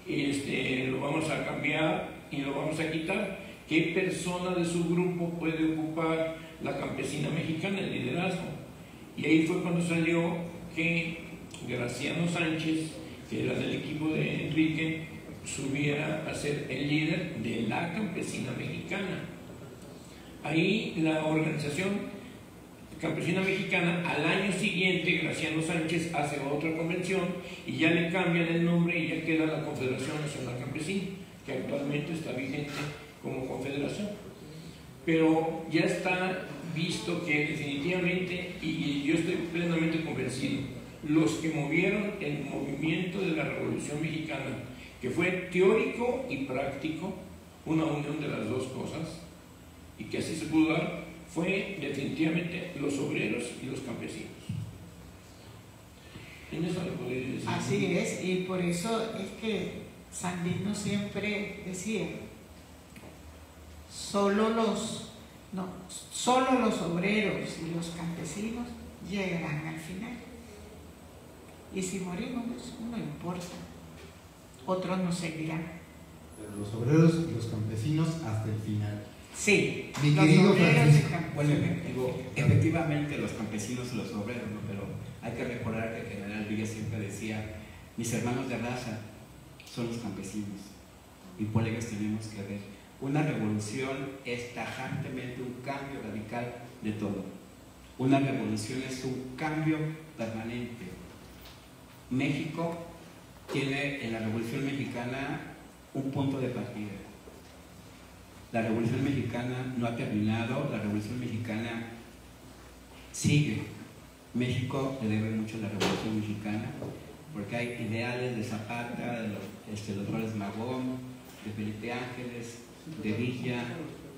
lo vamos a cambiar y lo vamos a quitar. ¿Qué persona de su grupo puede ocupar la campesina mexicana, el liderazgo? Y ahí fue cuando salió que Graciano Sánchez, que era del equipo de Enrique, subiera a ser el líder de la campesina mexicana. Ahí la organización campesina mexicana, al año siguiente, Graciano Sánchez hace otra convención y ya le cambian el nombre y ya queda la Confederación Nacional Campesina, que actualmente está vigente como confederación. Pero ya está visto que definitivamente, y yo estoy plenamente convencido, los que movieron el movimiento de la Revolución Mexicana, que fue teórico y práctico, una unión de las dos cosas, y que así se pudo dar, fue definitivamente los obreros y los campesinos. En eso le podría decir. Así es, y por eso es que Sandino siempre decía: solo los obreros y los campesinos llegarán al final. Y si morimos, no importa, otros nos seguirán. Pero los obreros y los campesinos hasta el final. Sí, mi los querido obreros Francisco. y campesinos. Bueno, efectivamente los campesinos y los obreros, ¿no? Pero hay que recordar que el general Villa siempre decía: mis hermanos de raza son los campesinos, y por ellos tenemos que ver. Una revolución es tajantemente un cambio radical de todo. Una revolución es un cambio permanente. México tiene en la Revolución Mexicana un punto de partida. La Revolución Mexicana no ha terminado, la Revolución Mexicana sigue. México le debe mucho a la Revolución Mexicana, porque hay ideales de Zapata, de los Flores Magón, de Felipe Ángeles, de Villa,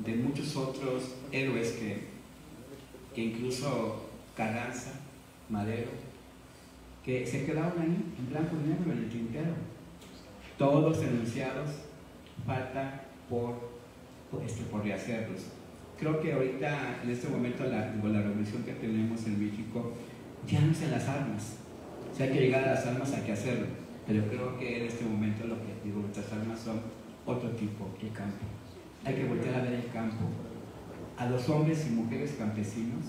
de muchos otros héroes que incluso Carranza, Madero, que se quedaron ahí en blanco y negro en el tintero. Todos enunciados, falta por rehacerlos. Creo que ahorita, en este momento, la revolución que tenemos en México ya no es en las armas. Si hay que llegar a las armas, hay que hacerlo. pero creo que en este momento el objetivo de estas armas son otro tipo, el campo. Hay que voltear a ver el campo, a los hombres y mujeres campesinos,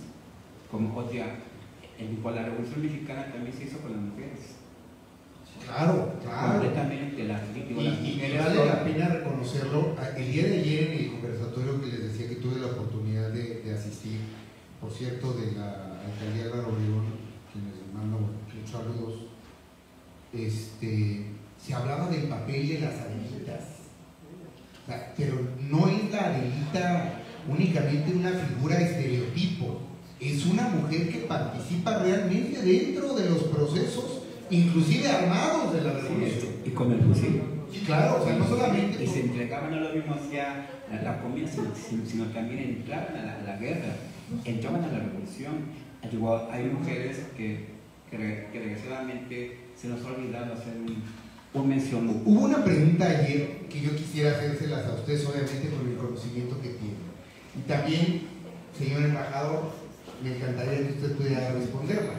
como la Revolución Mexicana también se hizo con las mujeres. Claro, claro. Completamente, Y mujeres vale la pena reconocerlo. El día de ayer en el conversatorio que les decía que tuve la oportunidad de asistir, por cierto, de la alcaldía de Álvaro Obregón, quienes mando muchos saludos, se hablaba del papel de las Adelitas. O sea, pero no es la Adelita únicamente una figura estereotipo, es una mujer que participa realmente dentro de los procesos, inclusive armados de la revolución. Y con el fusil. Sí, claro, o sea, no solamente. Y se entregaban, no lo vimos ya la comida, sino también entraban a la guerra, entraban a la revolución. Igual, hay mujeres que desgraciadamente se nos ha olvidado hacer un mención. Hubo una pregunta ayer que yo quisiera hacérselas a ustedes, obviamente por el conocimiento que tienen. Y también, señor embajador, me encantaría que usted pudiera responderla.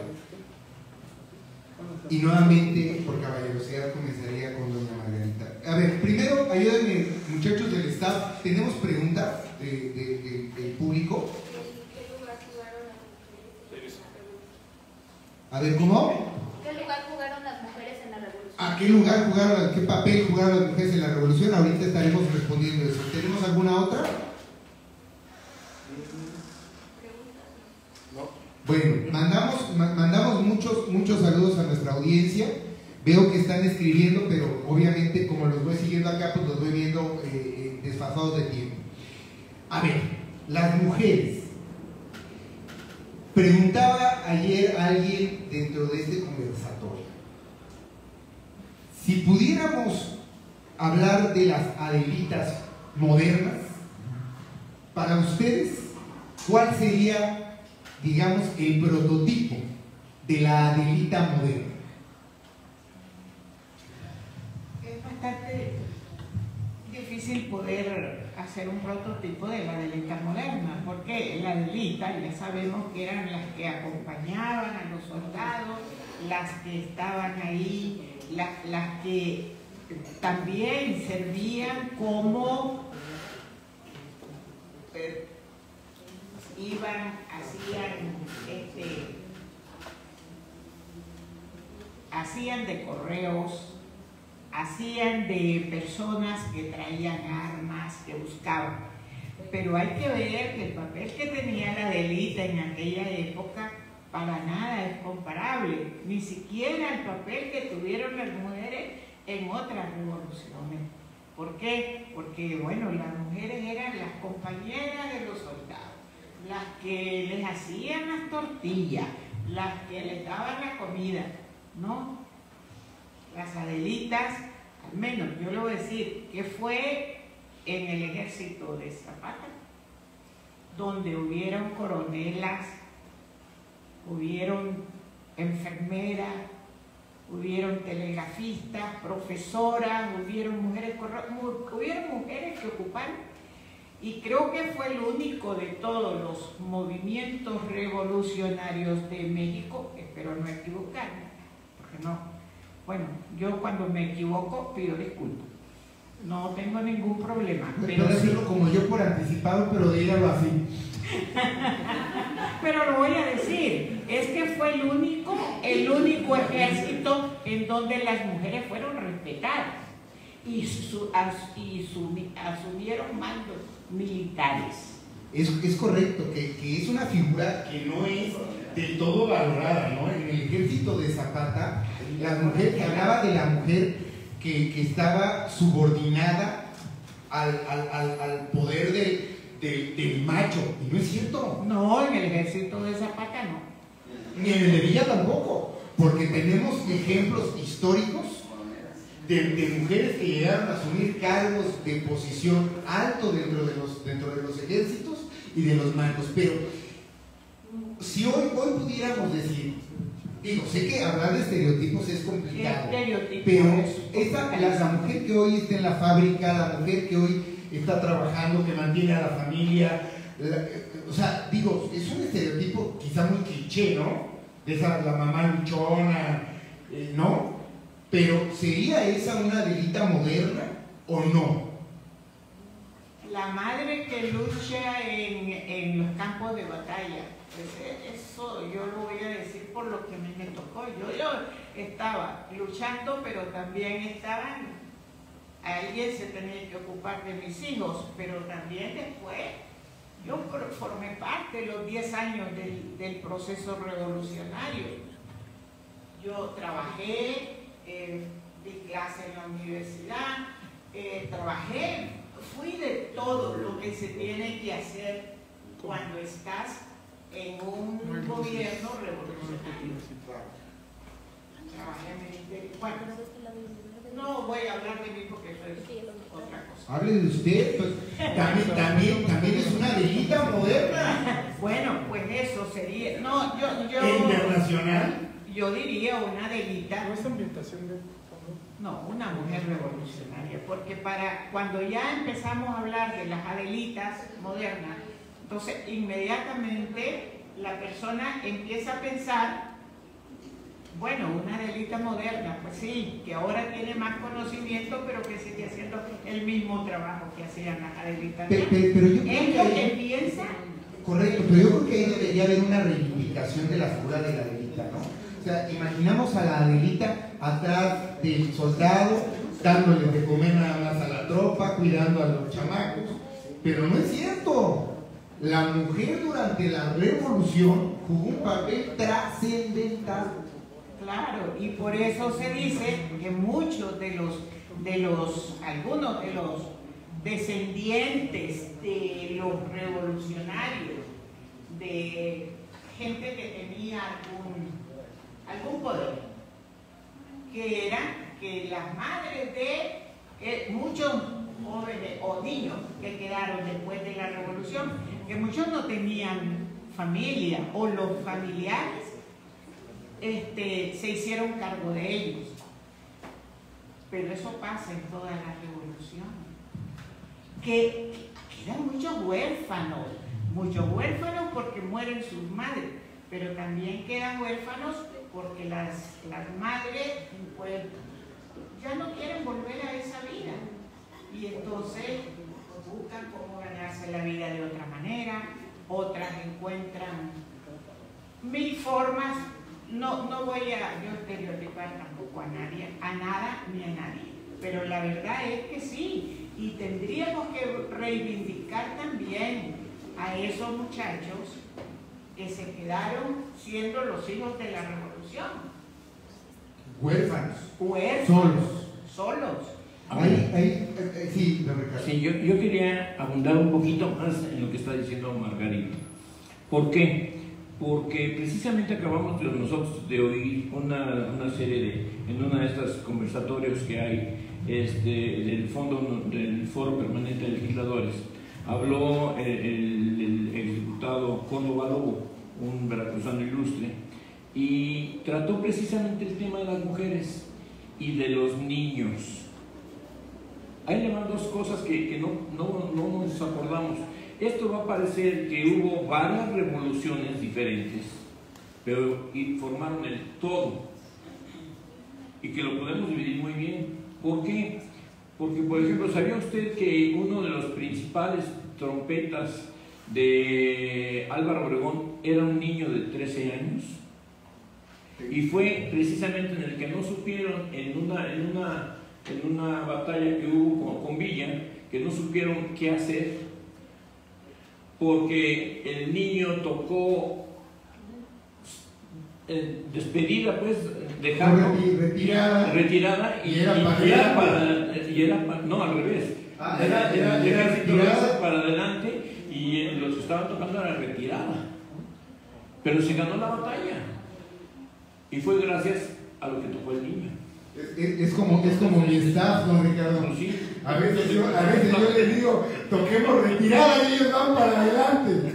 Y nuevamente, por caballerosidad, comenzaría con doña Margarita. A ver, primero, ayúdenme, muchachos del staff. ¿Tenemos preguntas del público? ¿Qué lugar jugaron las mujeres? A ver, ¿cómo? ¿Qué lugar jugaron las mujeres en la revolución? ¿A qué lugar jugaron, qué papel jugaron las mujeres en la revolución? Ahorita estaremos respondiendo eso. ¿Tenemos alguna otra? Bueno, mandamos muchos saludos a nuestra audiencia. Veo que están escribiendo, pero obviamente como los voy siguiendo acá, pues los voy viendo desfasados de tiempo. A ver, las mujeres. Preguntaba ayer alguien dentro de este conversatorio, si pudiéramos hablar de las Adelitas modernas, para ustedes, ¿cuál sería, digamos, el prototipo de la Adelita moderna? Es bastante difícil poder hacer un prototipo de la Adelita moderna, porque la Adelita ya sabemos que eran las que acompañaban a los soldados, las que estaban ahí, las que también servían como hacían de correos, hacían de personas que traían armas, que buscaban. Pero hay que ver que el papel que tenía la Adelita en aquella época para nada es comparable, ni siquiera el papel que tuvieron las mujeres en otras revoluciones. ¿Por qué? Porque, bueno, las mujeres eran las compañeras de los soldados, las que les hacían las tortillas, las que les daban la comida, ¿no? Las Adelitas, al menos yo le voy a decir que fue en el ejército de Zapata, donde hubieron coronelas, hubieron enfermeras, hubieron telegrafistas, profesoras, hubieron mujeres que ocuparon, y creo que fue el único de todos los movimientos revolucionarios de México, espero no equivocarme, porque no, bueno, yo cuando me equivoco pido disculpas, no tengo ningún problema. Pero decirlo como yo por anticipado, pero dígalo así. Pero lo voy a decir, es que fue el único ejército en donde las mujeres fueron respetadas y asumieron mandos militares. Es correcto, que es una figura que no es del todo valorada, ¿no? En el ejército de Zapata, la mujer, que hablaba de la mujer que estaba subordinada al poder del macho, y no es cierto. No, en el ejército de Zapata no. Ni en el de Villa tampoco, porque tenemos ejemplos históricos de mujeres que llegaron a asumir cargos de posición alto dentro de los ejércitos y de los mandos. Pero si hoy pudiéramos decir, digo, sé que hablar de estereotipos es complicado, pero la mujer que hoy está en la fábrica, la mujer que hoy está trabajando, que mantiene a la familia, o sea, digo, es un estereotipo quizá muy cliché, ¿no? De esa, la mamá luchona, ¿no? pero ¿sería esa una Adelita moderna o no? La madre que lucha en los campos de batalla, pues eso yo lo voy a decir por lo que a mí me tocó. Yo estaba luchando, pero también alguien se tenía que ocupar de mis hijos, pero también después yo formé parte de los 10 años del proceso revolucionario. Yo trabajé, di clase en la universidad, fui de todo lo que se tiene que hacer cuando estás en un gobierno revolucionario. Trabajé en el ministerio. Bueno, no voy a hablar de mí porque eso es otra cosa. Hable de usted, pues, también es una Adelita moderna. Bueno, pues eso sería. No, yo Internacional. Yo diría una Adelita. ¿No es ambientación de.? No, una mujer revolucionaria, porque cuando ya empezamos a hablar de las Adelitas modernas, entonces inmediatamente la persona empieza a pensar, bueno, una Adelita moderna, pues sí, que ahora tiene más conocimiento, pero que sigue haciendo el mismo trabajo que hacían las Adelitas. Pero yo creo ¿Es lo que piensa? Correcto, pero yo creo que ahí debería haber una reivindicación de la figura de la Adelita, ¿no? O sea, imaginamos a la Adelita atrás del soldado, dándole de comer nada más a la tropa, cuidando a los chamacos. Pero no es cierto. La mujer durante la revolución jugó un papel trascendental. Claro, y por eso se dice que muchos algunos de los descendientes de los revolucionarios, de gente que tenía algún poder, que eran que las madres de muchos jóvenes o niños que quedaron después de la revolución, que muchos no tenían familia o los familiares se hicieron cargo de ellos. Pero eso pasa en todas las revoluciones, que quedan muchos huérfanos porque mueren sus madres, pero también quedan huérfanos porque las madres pues, ya no quieren volver a esa vida y entonces buscan cómo ganarse la vida de otra manera, otras encuentran mil formas. No voy a yo estereotipar tampoco a nada ni a nadie, pero la verdad es que sí, y tendríamos que reivindicar también a esos muchachos que se quedaron siendo los hijos de la revolución. Huérfanos. Solos. Sí, Ricardo. Sí, yo quería abundar un poquito más en lo que está diciendo Margarita. ¿Por qué? Porque precisamente acabamos nosotros de oír una serie en una de estas conversatorios que hay del Foro Permanente de Legisladores. Habló el exdiputado Córdoba Lobo, un veracruzano ilustre, y trató precisamente el tema de las mujeres y de los niños. Ahí le van dos cosas que no nos acordamos. Esto va a parecer que hubo varias revoluciones diferentes, pero formaron el todo, y que lo podemos dividir muy bien. ¿Por qué? Porque, por ejemplo, ¿sabía usted que uno de los principales trompetas de Álvaro Obregón era un niño de 13 años? Y fue precisamente en el que no supieron, en una batalla que hubo con Villa, que no supieron qué hacer, porque el niño tocó despedida, pues, dejarlo retirada no, al revés, era retirada para adelante, y los que estaban tocando era retirada, pero se ganó la batalla y fue gracias a lo que tocó el niño. Es como mi staff, don Ricardo. Sí. A veces yo les digo, toquemos retirada y ellos van para adelante.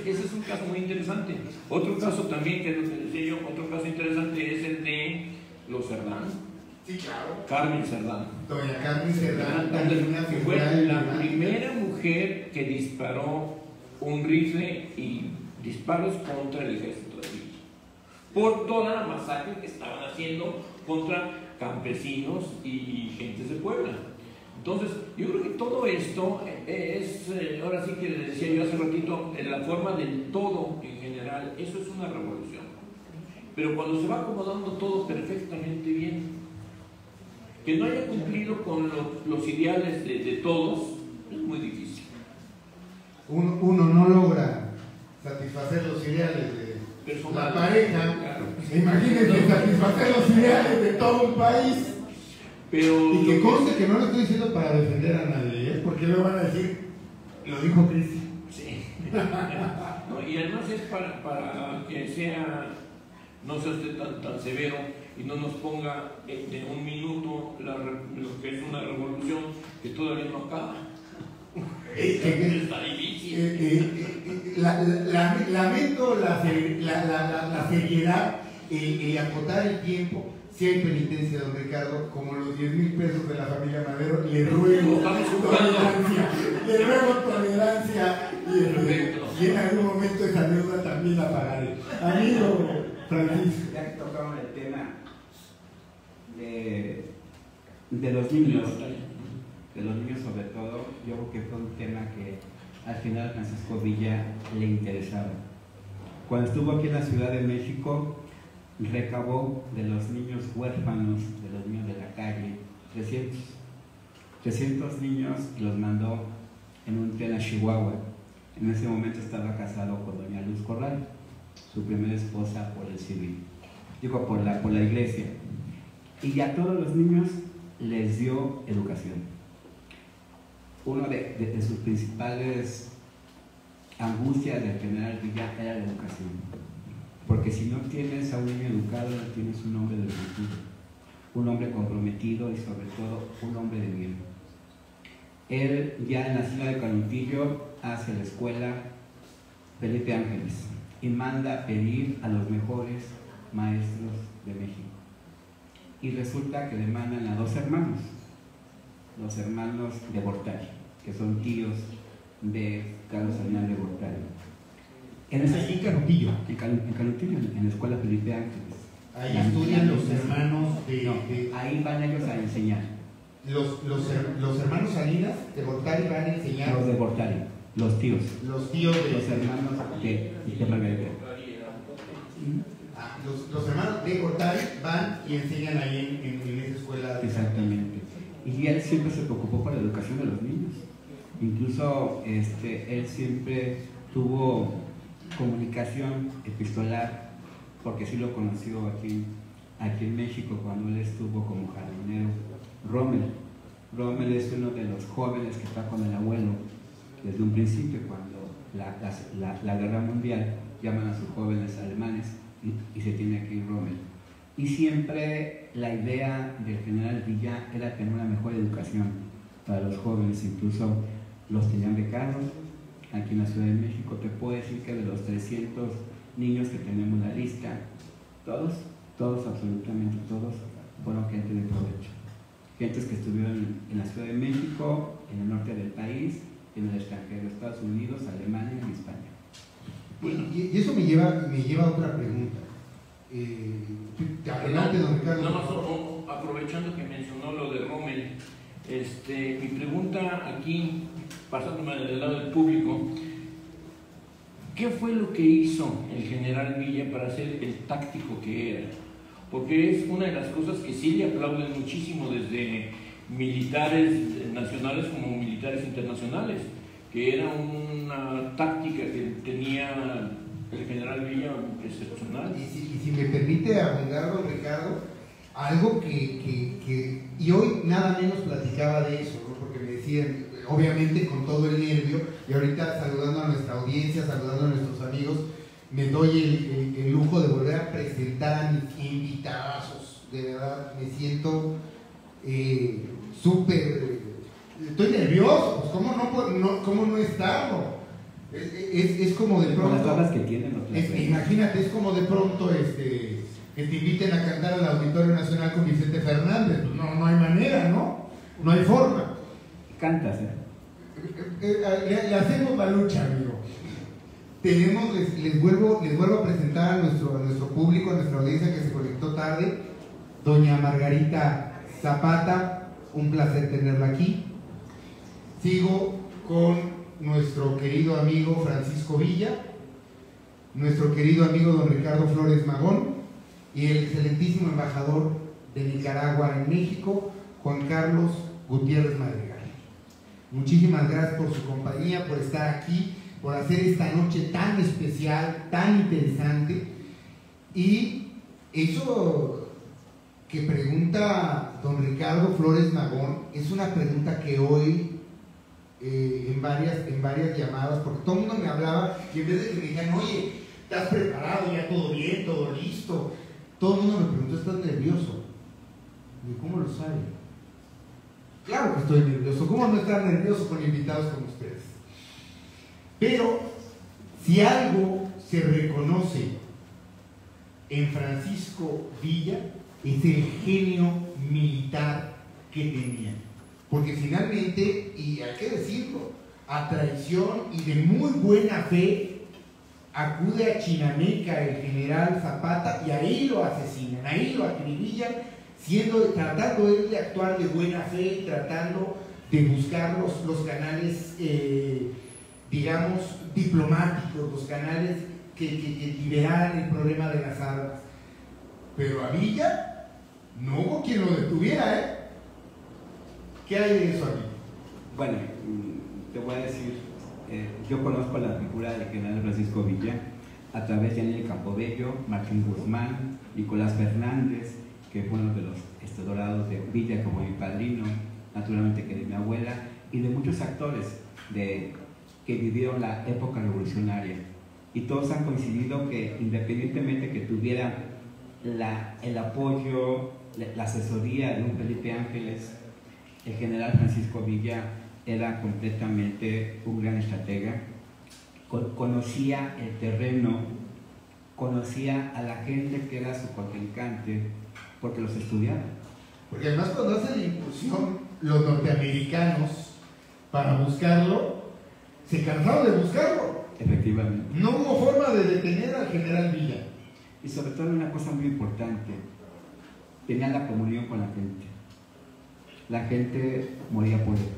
Ese es un caso muy interesante. Otro caso también, que es lo que decía yo, otro caso interesante es el de los Cerdán. Sí, claro. Carmen Cerdán. Doña Carmen Cerdán también una fue figura la primera mujer que disparó un rifle y disparos contra el ejército de Villa, por toda la masacre que estaban haciendo contra campesinos y gentes de Puebla. Entonces, yo creo que todo esto es, ahora sí que le decía yo hace ratito, la forma del todo en general, eso es una revolución. Pero cuando se va acomodando todo perfectamente bien, que no haya cumplido con los ideales de todos, es muy difícil. Uno no logra satisfacer los ideales de la pareja. Claro. Imagínense satisfacer los ideales de todo un país. Pero Y que conste que no lo estoy diciendo para defender a nadie, ¿eh? Porque luego van a decir, lo dijo Cristi. sí. No, y además es para que sea, no sea usted tan severo y no nos ponga de un minuto lo que es una revolución que todavía no acaba. Está difícil. Lamento la seriedad y acotar el tiempo. Si hay penitencia, don Ricardo, como los 10,000 pesos de la familia Madero, le ruego tolerancia y en algún momento esa deuda también la pagaré. Amigo Francisco. Ya que tocaron el tema de los niños, sobre todo, yo creo que fue un tema que al final Francisco Villa le interesaba. Cuando estuvo aquí en la Ciudad de México, recabó de los niños huérfanos, de los niños de la calle, 300 niños, y los mandó en un tren a Chihuahua. En ese momento estaba casado con doña Luz Corral, su primera esposa por el civil, por la iglesia. Y a todos los niños les dio educación. Una de sus principales angustias del general Villa era la educación. Porque si no tienes a un niño educado, no tienes un hombre del futuro, un hombre comprometido y sobre todo un hombre de bien. Él ya en la ciudad de Canuntillo hace la escuela Felipe Ángeles y manda a pedir a los mejores maestros de México. Y resulta que le mandan a dos hermanos de Gortari, que son tíos de Carlos Salinas de Gortari. En Canuntillo. En Canuntillo, en la escuela Felipe Ángeles. Ahí estudian los hermanos de... Ahí van ellos a enseñar. Los hermanos Salinas de Gortari van a enseñar. Los de Gortari, los tíos. Los tíos de... Los hermanos de Margarita. Los hermanos de Gortari van y enseñan ahí en esa escuela. Exactamente. Y él siempre se preocupó por la educación de los niños. Incluso él siempre tuvo comunicación epistolar, porque sí lo conoció aquí en México cuando él estuvo como jardinero. Rommel es uno de los jóvenes que está con el abuelo desde un principio. Cuando la guerra mundial llaman a sus jóvenes alemanes y se tiene que ir Rommel. Y siempre la idea del general Villa era tener una mejor educación para los jóvenes, incluso los tenían becados. Aquí en la Ciudad de México te puedo decir que de los 300 niños que tenemos en la lista, todos, absolutamente todos, fueron gente de provecho. Gentes que estuvieron en la Ciudad de México, en el norte del país, en el extranjero, Estados Unidos, Alemania y España. Bueno, y eso me lleva a otra pregunta. Adelante, don Ricardo. Nada más, aprovechando que mencionó lo de Rommel, mi pregunta aquí, pasándome del lado del público, ¿qué fue lo que hizo el general Villa para ser el táctico que era? Porque es una de las cosas que sí le aplauden muchísimo desde militares nacionales como militares internacionales, que era una táctica que tenía el general Villa excepcional. Y si me permite abundar, don Ricardo, algo que y hoy nada menos platicaba de eso, ¿no? Porque me decían, obviamente con todo el nervio, y ahorita saludando a nuestra audiencia, saludando a nuestros amigos, me doy el lujo de volver a presentar a mis invitadazos. De verdad, me siento súper... Estoy nervioso, pues ¿cómo no estarlo? Es como de pronto... Con las babas que tienen los imagínate, es como de pronto que te inviten a cantar al Auditorio Nacional con Vicente Fernández. Pues no hay manera, ¿no? No hay forma. Cantas, Le hacemos la lucha, amigo. Les vuelvo a presentar a nuestro público, a nuestra audiencia que se conectó tarde. doña Margarita Zapata, un placer tenerla aquí. Sigo con nuestro querido amigo Francisco Villa, nuestro querido amigo don Ricardo Flores Magón y el excelentísimo embajador de Nicaragua en México, Juan Carlos Gutiérrez Madrigal. Muchísimas gracias por su compañía, por estar aquí, por hacer esta noche tan especial, tan interesante. Y eso que pregunta don Ricardo Flores Magón es una pregunta que hoy en varias llamadas, porque todo el mundo me hablaba y en vez de que me dijeran, oye, ¿estás preparado? ¿Ya todo bien? ¿Todo listo? Todo el mundo me preguntó, ¿estás nervioso? Y ¿cómo lo sabe? Claro que estoy nervioso. ¿Cómo no estar nervioso con invitados como ustedes? Pero si algo se reconoce en Francisco Villa es el genio militar que tenía. Porque finalmente, y hay que decirlo, a traición y de muy buena fe, acude a Chinameca el general Zapata y ahí lo asesinan, ahí lo acribillan, tratando él de actuar de buena fe, tratando de buscar los canales, digamos, diplomáticos, los canales que liberaran el problema de las armas. Pero a Villa no hubo quien lo detuviera, ¿eh? ¿Qué hay de eso aquí? Bueno, te voy a decir, yo conozco la figura del general Francisco Villa a través de Daniel Campobello, Martín Guzmán, Nicolás Fernández, que fue uno de los dorados de Villa como mi padrino, naturalmente que de mi abuela, y de muchos actores que vivieron la época revolucionaria. Y todos han coincidido que independientemente que tuviera el apoyo, la asesoría de un Felipe Ángeles, el general Francisco Villa era completamente un gran estratega, conocía el terreno, conocía a la gente que era su contrincante, porque los estudiaba. Porque además cuando hacen la incursión los norteamericanos para buscarlo, se cansaron de buscarlo. Efectivamente. No hubo forma de detener al general Villa. Y sobre todo una cosa muy importante, tenía la comunión con la gente. La gente moría por él.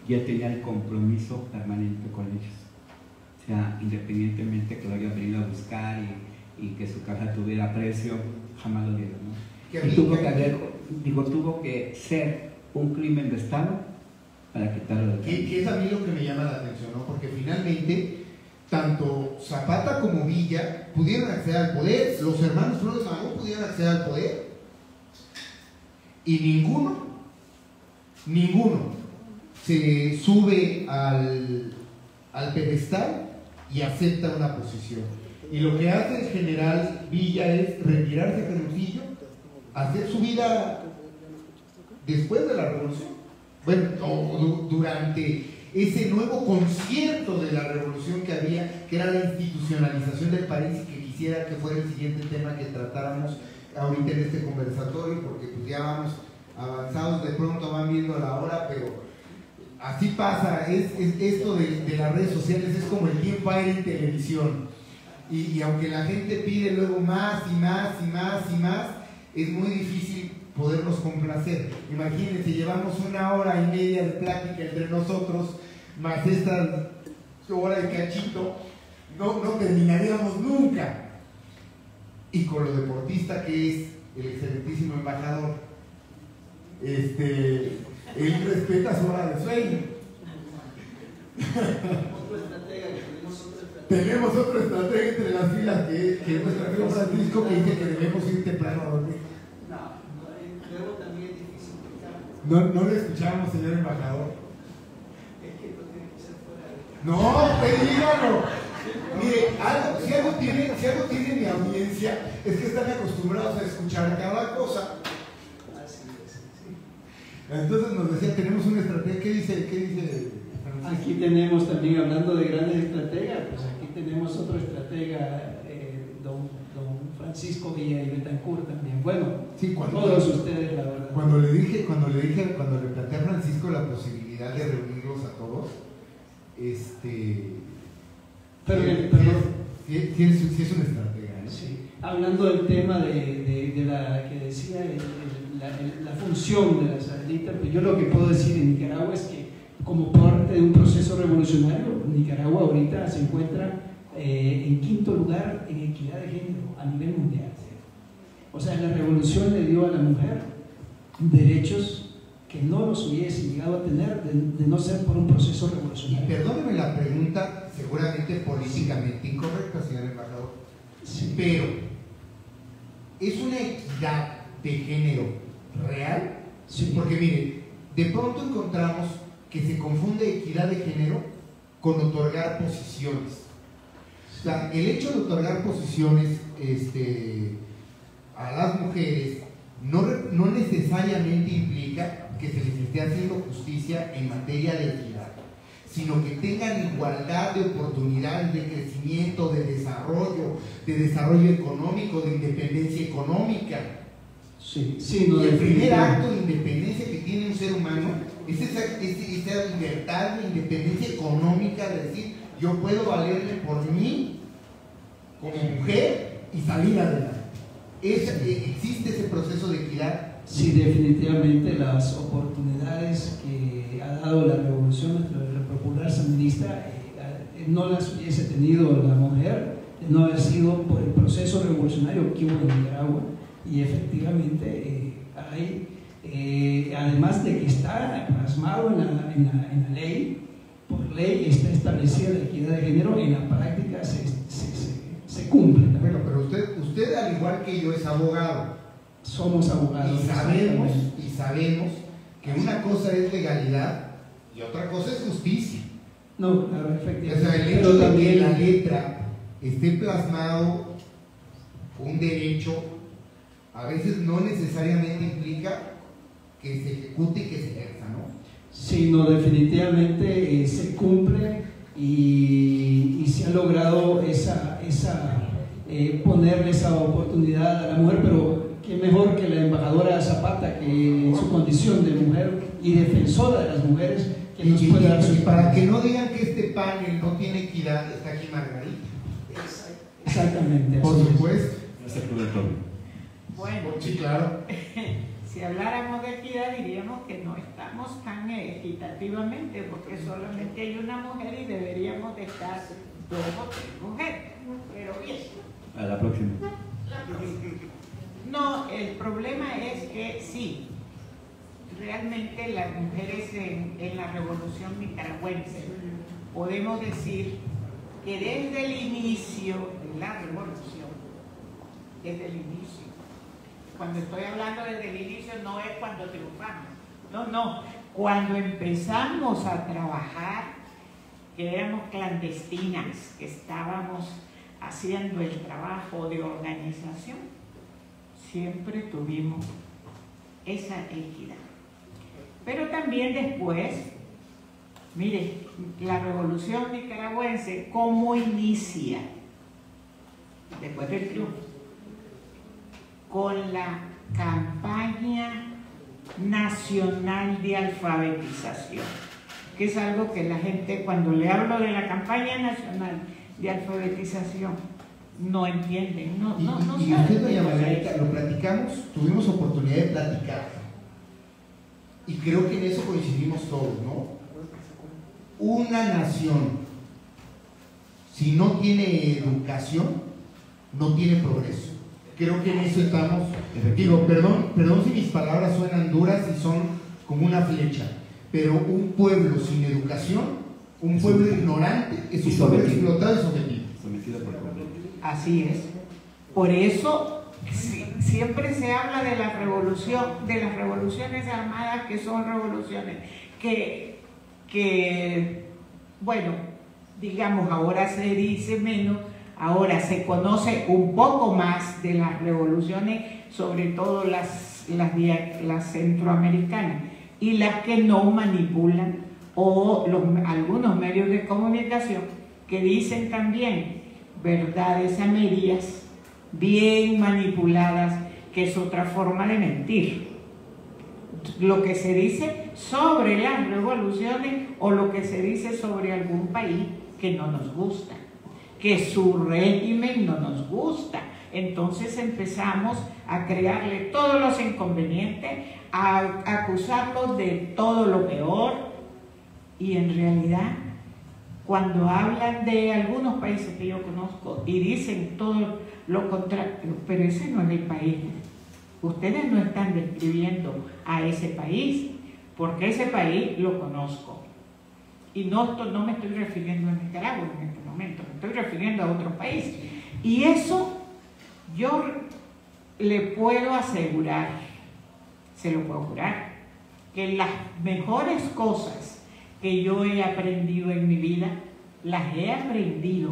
Y él tenía el compromiso permanente con ellos. O sea, independientemente que lo hayan venido a buscar y que su casa tuviera precio, jamás lo dieron, ¿no? Y tuvo que ser un crimen de Estado para quitarlo del país. Que es a mí lo que me llama la atención, ¿no? Porque finalmente, tanto Zapata como Villa pudieron acceder al poder, los hermanos Flores Magón pudieron acceder al poder, y ninguno se sube al pedestal y acepta una posición. Y lo que hace el general Villa es retirarse Canutillo, hacer su vida después de la revolución. Bueno, durante ese nuevo concierto de la revolución que había, que era la institucionalización del país, y que quisiera que fuera el siguiente tema que tratáramos ahorita en este conversatorio, porque pues ya vamos avanzados, de pronto van viendo la hora, pero así pasa, es esto de las redes sociales, es como el tiempo aire en televisión, y aunque la gente pide luego más y más y más y más, es muy difícil podernos complacer. Imagínense, llevamos 1 hora y media de plática entre nosotros, más esta hora de cachito, no terminaríamos nunca. Y con lo deportista que es el excelentísimo embajador, él respeta su hora de sueño. Tenemos otro estratega entre las filas que es nuestro amigo Francisco, que dice que debemos ir temprano a dormir. Luego también es difícil. No le escuchamos, señor embajador. Es que no tiene que ser fuera de... No, dígalo. Mire, si algo tiene mi audiencia, es que están acostumbrados a escuchar cada cosa. Así es, sí. Entonces nos decía, tenemos una estrategia. ¿Qué dice Francisco? Aquí tenemos también, hablando de grandes estrategas, pues aquí tenemos otro estratega, don Francisco Villa y Betancourt también. Bueno, sí, todos ustedes, la verdad. Cuando le planteé a Francisco la posibilidad de reunirlos a todos, Perdón. sí es una estratega, ¿eh? Sí. hablando del tema de la que decía la función de las satélites, pues yo lo que puedo decir en Nicaragua es que como parte de un proceso revolucionario, Nicaragua ahorita se encuentra en quinto lugar en equidad de género a nivel mundial. O sea, la revolución le dio a la mujer derechos que no los hubiese llegado a tener de no ser por un proceso Y revolucionario. perdóneme la pregunta, seguramente políticamente incorrecta, señor embajador, Sí. pero ¿es una equidad de género real? Sí. Porque mire, de pronto encontramos que se confunde equidad de género con otorgar posiciones. O sea, el hecho de otorgar posiciones a las mujeres no necesariamente implica que se les esté haciendo justicia en materia de equidad, sino que tengan igualdad de oportunidades de crecimiento, de desarrollo económico, de independencia económica. Sí, sí, no, Y el primer definitivamente. acto de independencia que tiene un ser humano es esa libertad de independencia económica, de decir, yo puedo valerme por mí como mujer y salir adelante. ¿Existe ese proceso de equidad? Sí, definitivamente las oportunidades que ha dado la revolución popular sandinista no las hubiese tenido la mujer, no haber sido por el proceso revolucionario que hubo en Nicaragua. Y efectivamente hay, además de que está plasmado en la ley, por ley está establecida la equidad de género, en la práctica se cumple. Bueno, pero usted al igual que yo es abogado. Somos abogados. Y sabemos que una cosa es legalidad y otra cosa es justicia. No, claro, O efectivamente. sea, el hecho de que en la letra esté plasmado un derecho a veces no necesariamente implica que se ejecute y que se ejerza, ¿no? Sí, no, definitivamente se cumple y se ha logrado ponerle esa oportunidad a la mujer, pero qué mejor que la embajadora Zapata, que en su condición de mujer y defensora de las mujeres, que nos pueda dar su... Y para que no digan que este panel no tiene equidad, está aquí Margarita. Exactamente. Por así es. supuesto. Bueno, Sí, claro. si habláramos de equidad diríamos que no estamos tan equitativamente porque solamente hay una mujer y deberíamos de estar 2 o 3 mujeres. Pero bien. A la próxima. No, el problema es que sí, realmente las mujeres en la revolución nicaragüense, podemos decir que desde el inicio de la revolución, desde el inicio, cuando estoy hablando desde el inicio no es cuando triunfamos, no, cuando empezamos a trabajar, que éramos clandestinas, que estábamos haciendo el trabajo de organización, siempre tuvimos esa equidad. Pero también después, mire, la revolución nicaragüense, ¿cómo inicia? Después del triunfo, con la campaña nacional de alfabetización, que es algo que la gente, cuando le hablo de la campaña nacional de alfabetización, no entienden, no Y saben usted, doña qué cosa Margarita, es. lo platicamos, tuvimos oportunidad de platicar. Y creo que en eso coincidimos todos, ¿no? Una nación, si no tiene educación, no tiene progreso. Creo que en eso estamos. Digo, perdón si mis palabras suenan duras y son como una flecha, pero un pueblo sin educación, un pueblo ignorante, es un pueblo explotado y sometido. Sometida por completo. Así es. Por eso siempre se habla de la revolución, de las revoluciones armadas, que son revoluciones que bueno, digamos, ahora se dice menos, ahora se conoce un poco más de las revoluciones, sobre todo las centroamericanas, y las que no manipulan, o algunos medios de comunicación que dicen también verdades a medias, bien manipuladas, que es otra forma de mentir. Lo que se dice sobre las revoluciones o lo que se dice sobre algún país que no nos gusta, que su régimen no nos gusta, entonces empezamos a crearle todos los inconvenientes, a acusarlos de todo lo peor, y en realidad cuando hablan de algunos países que yo conozco y dicen todo lo contrario, pero ese no es el país. Ustedes no están describiendo a ese país, porque ese país lo conozco. Y no me estoy refiriendo a Nicaragua en este momento, me estoy refiriendo a otro país. Y eso yo le puedo asegurar, se lo puedo jurar, que las mejores cosas que yo he aprendido en mi vida, las he aprendido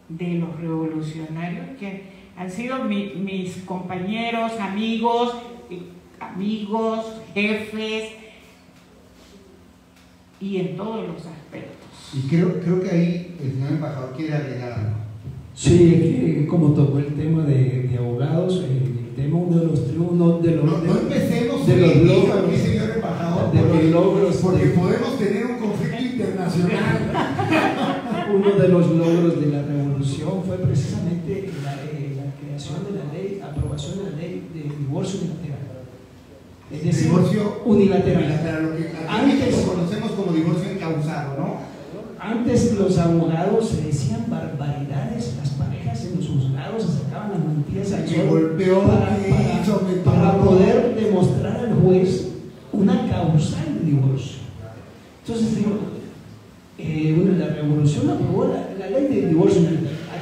de los revolucionarios que han sido mis compañeros, amigos, jefes, y en todos los aspectos. Y creo que ahí el señor embajador quiere agregar algo. Sí, es que como tocó el tema de abogados, el tema uno de los triunfos de los no empecemos de los logros, aquí, señor embajador, de los logros, porque podemos tener un conflicto internacional. Uno de los logros de la revolución fue precisamente la creación de la ley, aprobación de la ley de divorcio unilateral. Es decir, divorcio unilateral. Lo que Antes lo conocemos como divorcio encausado, ¿no? Antes los abogados se decían barbaridades, las parejas en los juzgados se sacaban las mentiras al sol para poder demostrar al juez una causal de divorcio. Entonces digo, bueno, la revolución aprobó la ley de divorcio.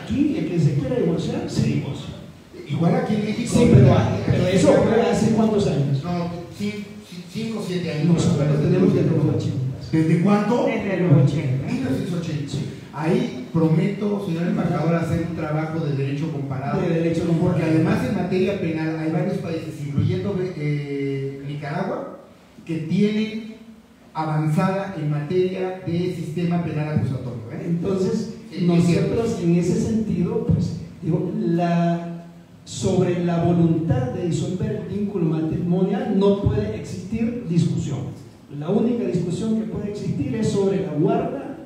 Aquí el que se quiera divorciar se divorcia. Igual aquí en México. Sí, pero eso fue hace ¿cuántos años? No, 5 o 7 años. Nosotros tenemos desde los 80. ¿Desde cuánto? Desde los 80. 1980. Sí. Ahí prometo, señor embajador, hacer un trabajo de derecho comparado. Porque además en materia penal hay varios países, incluyendo Nicaragua, que tienen avanzada en materia de sistema penal acusatorio. Entonces, nosotros en ese sentido, pues, digo, sobre la voluntad de disolver el vínculo matrimonial no puede existir discusión. La única discusión que puede existir es sobre la guarda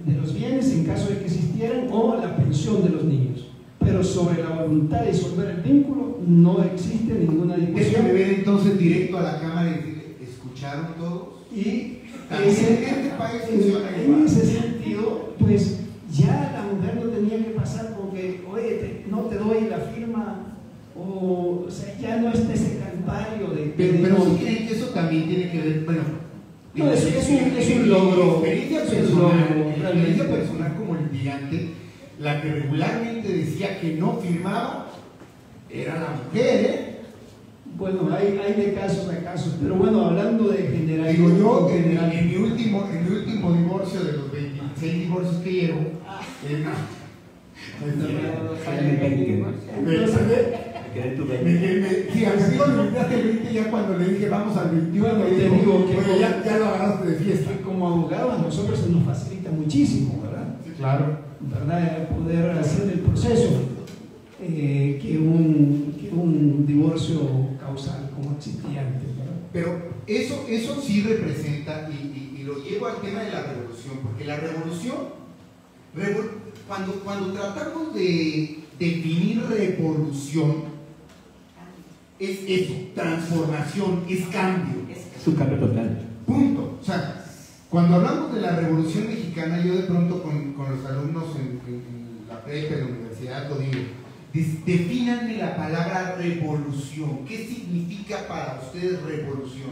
de los bienes en caso de que existieran o la pensión de los niños. Pero sobre la voluntad de disolver el vínculo no existe ninguna discusión. Déjame ver entonces directo a la Cámara y decirle, ¿escucharon todos? Y en ese sentido, pues ya la mujer no tenía que pasar porque, oye, no te doy la firma, o sea, ya no está ese calvario de... Pero sí creen que eso también tiene que ver, bueno... No, es un logro. Experiencia personal como litigante, la que regularmente decía que no firmaba era la mujer, ¿eh? Bueno, hay de casos a casos, pero bueno, hablando de general. Digo yo, en mi último divorcio, de los 26 divorcios que llevo, sí, a mi amigo le invitaste el 20 ya cuando le dije vamos al 21, bueno, te digo que ya lo agarraste de fiesta. Que como abogados a nosotros se nos facilita muchísimo, ¿verdad? Sí, claro. ¿Verdad? Poder hacer el proceso que un divorcio causal como existía antes, ¿verdad? Pero eso sí representa, y lo llevo al tema de la revolución, porque la revolución, cuando tratamos de definir revolución, es eso, transformación, es cambio. Es un cambio total. Punto. O sea, cuando hablamos de la Revolución Mexicana, yo de pronto con los alumnos en la prepa, en la universidad, lo digo, defínanme la palabra revolución. ¿Qué significa para ustedes revolución?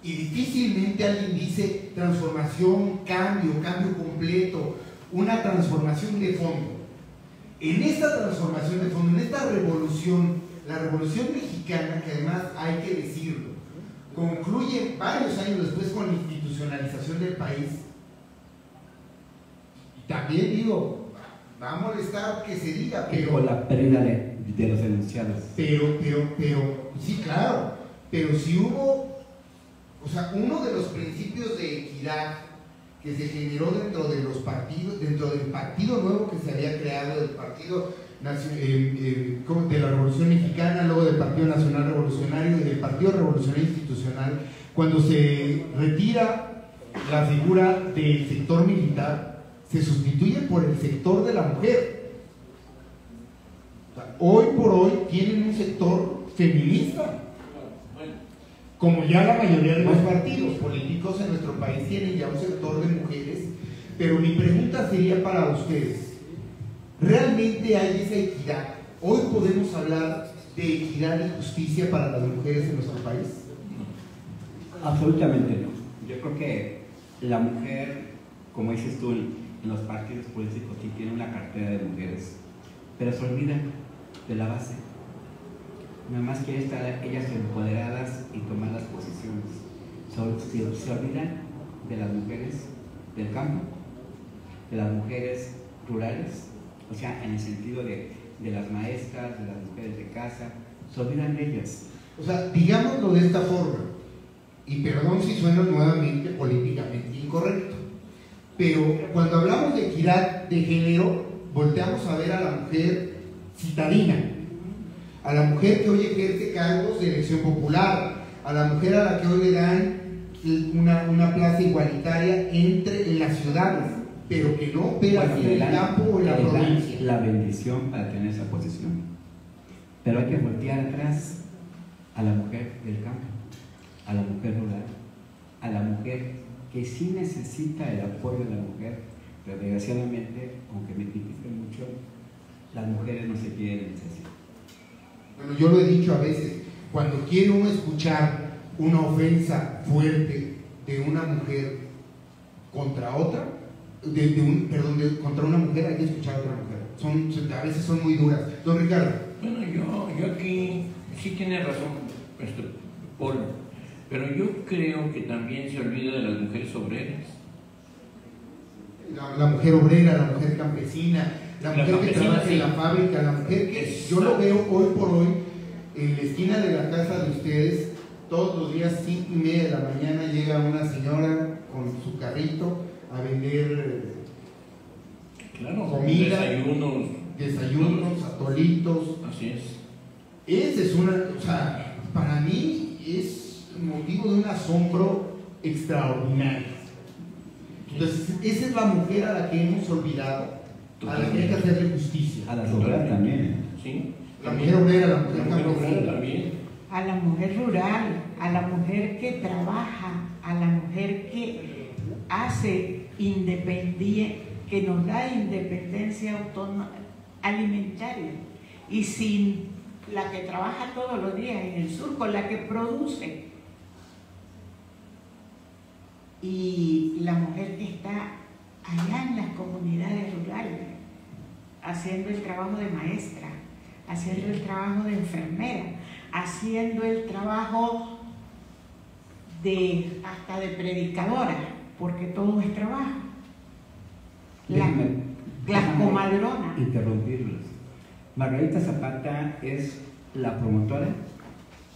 Y difícilmente alguien dice transformación, cambio completo, una transformación de fondo. En esta transformación de fondo, en esta revolución, la Revolución Mexicana, que además hay que decirlo, concluye varios años después con la institucionalización del país. Y también digo, va a molestar que se diga, pero... Con la pérdida de los enunciados. Pero, sí, claro, pero si hubo, o sea, uno de los principios de equidad que se generó dentro de los partidos, dentro del partido nuevo que se había creado, del Partido de la Revolución Mexicana, luego del Partido Nacional Revolucionario y del Partido Revolucionario Institucional, cuando se retira la figura del sector militar, se sustituye por el sector de la mujer. O sea, hoy por hoy tienen un sector feminista, como ya la mayoría de los partidos políticos en nuestro país tienen ya un sector de mujeres. Pero mi pregunta sería para ustedes, ¿realmente hay esa equidad? ¿Hoy podemos hablar de equidad y justicia para las mujeres en nuestro país? Absolutamente no. Yo creo que la mujer, como dices tú, en los partidos políticos sí tiene una cartera de mujeres, pero se olvidan de la base. Nada más quieren estar ellas empoderadas y tomar las posiciones. Se olvidan de las mujeres del campo, de las mujeres rurales, o sea, en el sentido de las maestras, de las mujeres de casa, se olvidan de ellas. O sea, digámoslo de esta forma, y perdón si suena nuevamente políticamente incorrecto, pero cuando hablamos de equidad de género, volteamos a ver a la mujer citadina, a la mujer que hoy ejerce cargos de elección popular, a la mujer a la que hoy le dan una plaza igualitaria en las ciudades, pero que no opera en el campo o en la provincia. La bendición para tener esa posición. Pero hay que voltear atrás a la mujer del campo, a la mujer rural, a la mujer que sí necesita el apoyo de la mujer, pero desgraciadamente, aunque me critiquen mucho, las mujeres no se quieren necesitar. Bueno, yo lo he dicho a veces, cuando quiere uno escuchar una ofensa fuerte de una mujer contra otra, contra una mujer, hay que escuchar a otra mujer. A veces son muy duras. Don Ricardo. Bueno, yo aquí sí tiene razón, Polo, pero yo creo que también se olvida de las mujeres obreras. La mujer obrera, la mujer campesina, la mujer que trabaja en la fábrica, la mujer que yo lo veo hoy por hoy en la esquina de la casa de ustedes, todos los días 5:30 de la mañana llega una señora con su carrito a vender comida, desayunos, atolitos. Así es. Esa es o sea, para mí es motivo de un asombro extraordinario. Entonces, esa es la mujer a la que hemos olvidado, a la que hay que hacerle justicia. A las obreras también. Sí. La mujer obrera, la mujer campesina también. A la mujer rural, a la mujer que trabaja, a la mujer que hace independiente, que nos da independencia alimentaria, y sin la que trabaja todos los días en el surco, la que produce, y la mujer que está allá en las comunidades rurales haciendo el trabajo de maestra, haciendo el trabajo de enfermera, haciendo el trabajo hasta de predicadora, porque todo es trabajo. Las comadronas. Interrumpirlos. Margarita Zapata es la promotora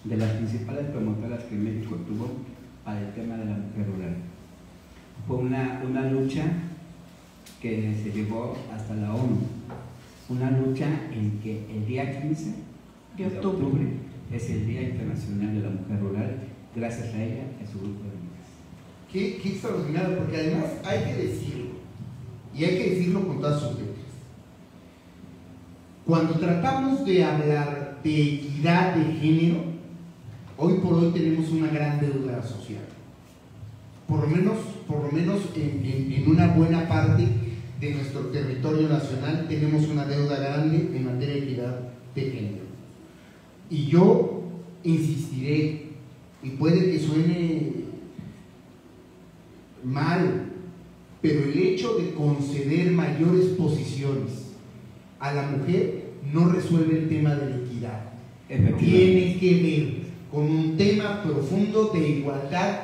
de las principales promotoras que México tuvo para el tema de la mujer rural. Fue una lucha que se llevó hasta la ONU, una lucha en que el día 15 de octubre es el Día Internacional de la Mujer Rural, gracias a ella y a su grupo de mujeres. Qué extraordinario, porque además hay que decirlo, y hay que decirlo con todas sus letras. Cuando tratamos de hablar de equidad de género, hoy por hoy tenemos una gran deuda social. Por lo menos en una buena parte de nuestro territorio nacional tenemos una deuda grande en materia de equidad de género. Y yo insistiré, y puede que suene mal, pero el hecho de conceder mayores posiciones a la mujer no resuelve el tema de la equidad. Tiene que ver con un tema profundo de igualdad.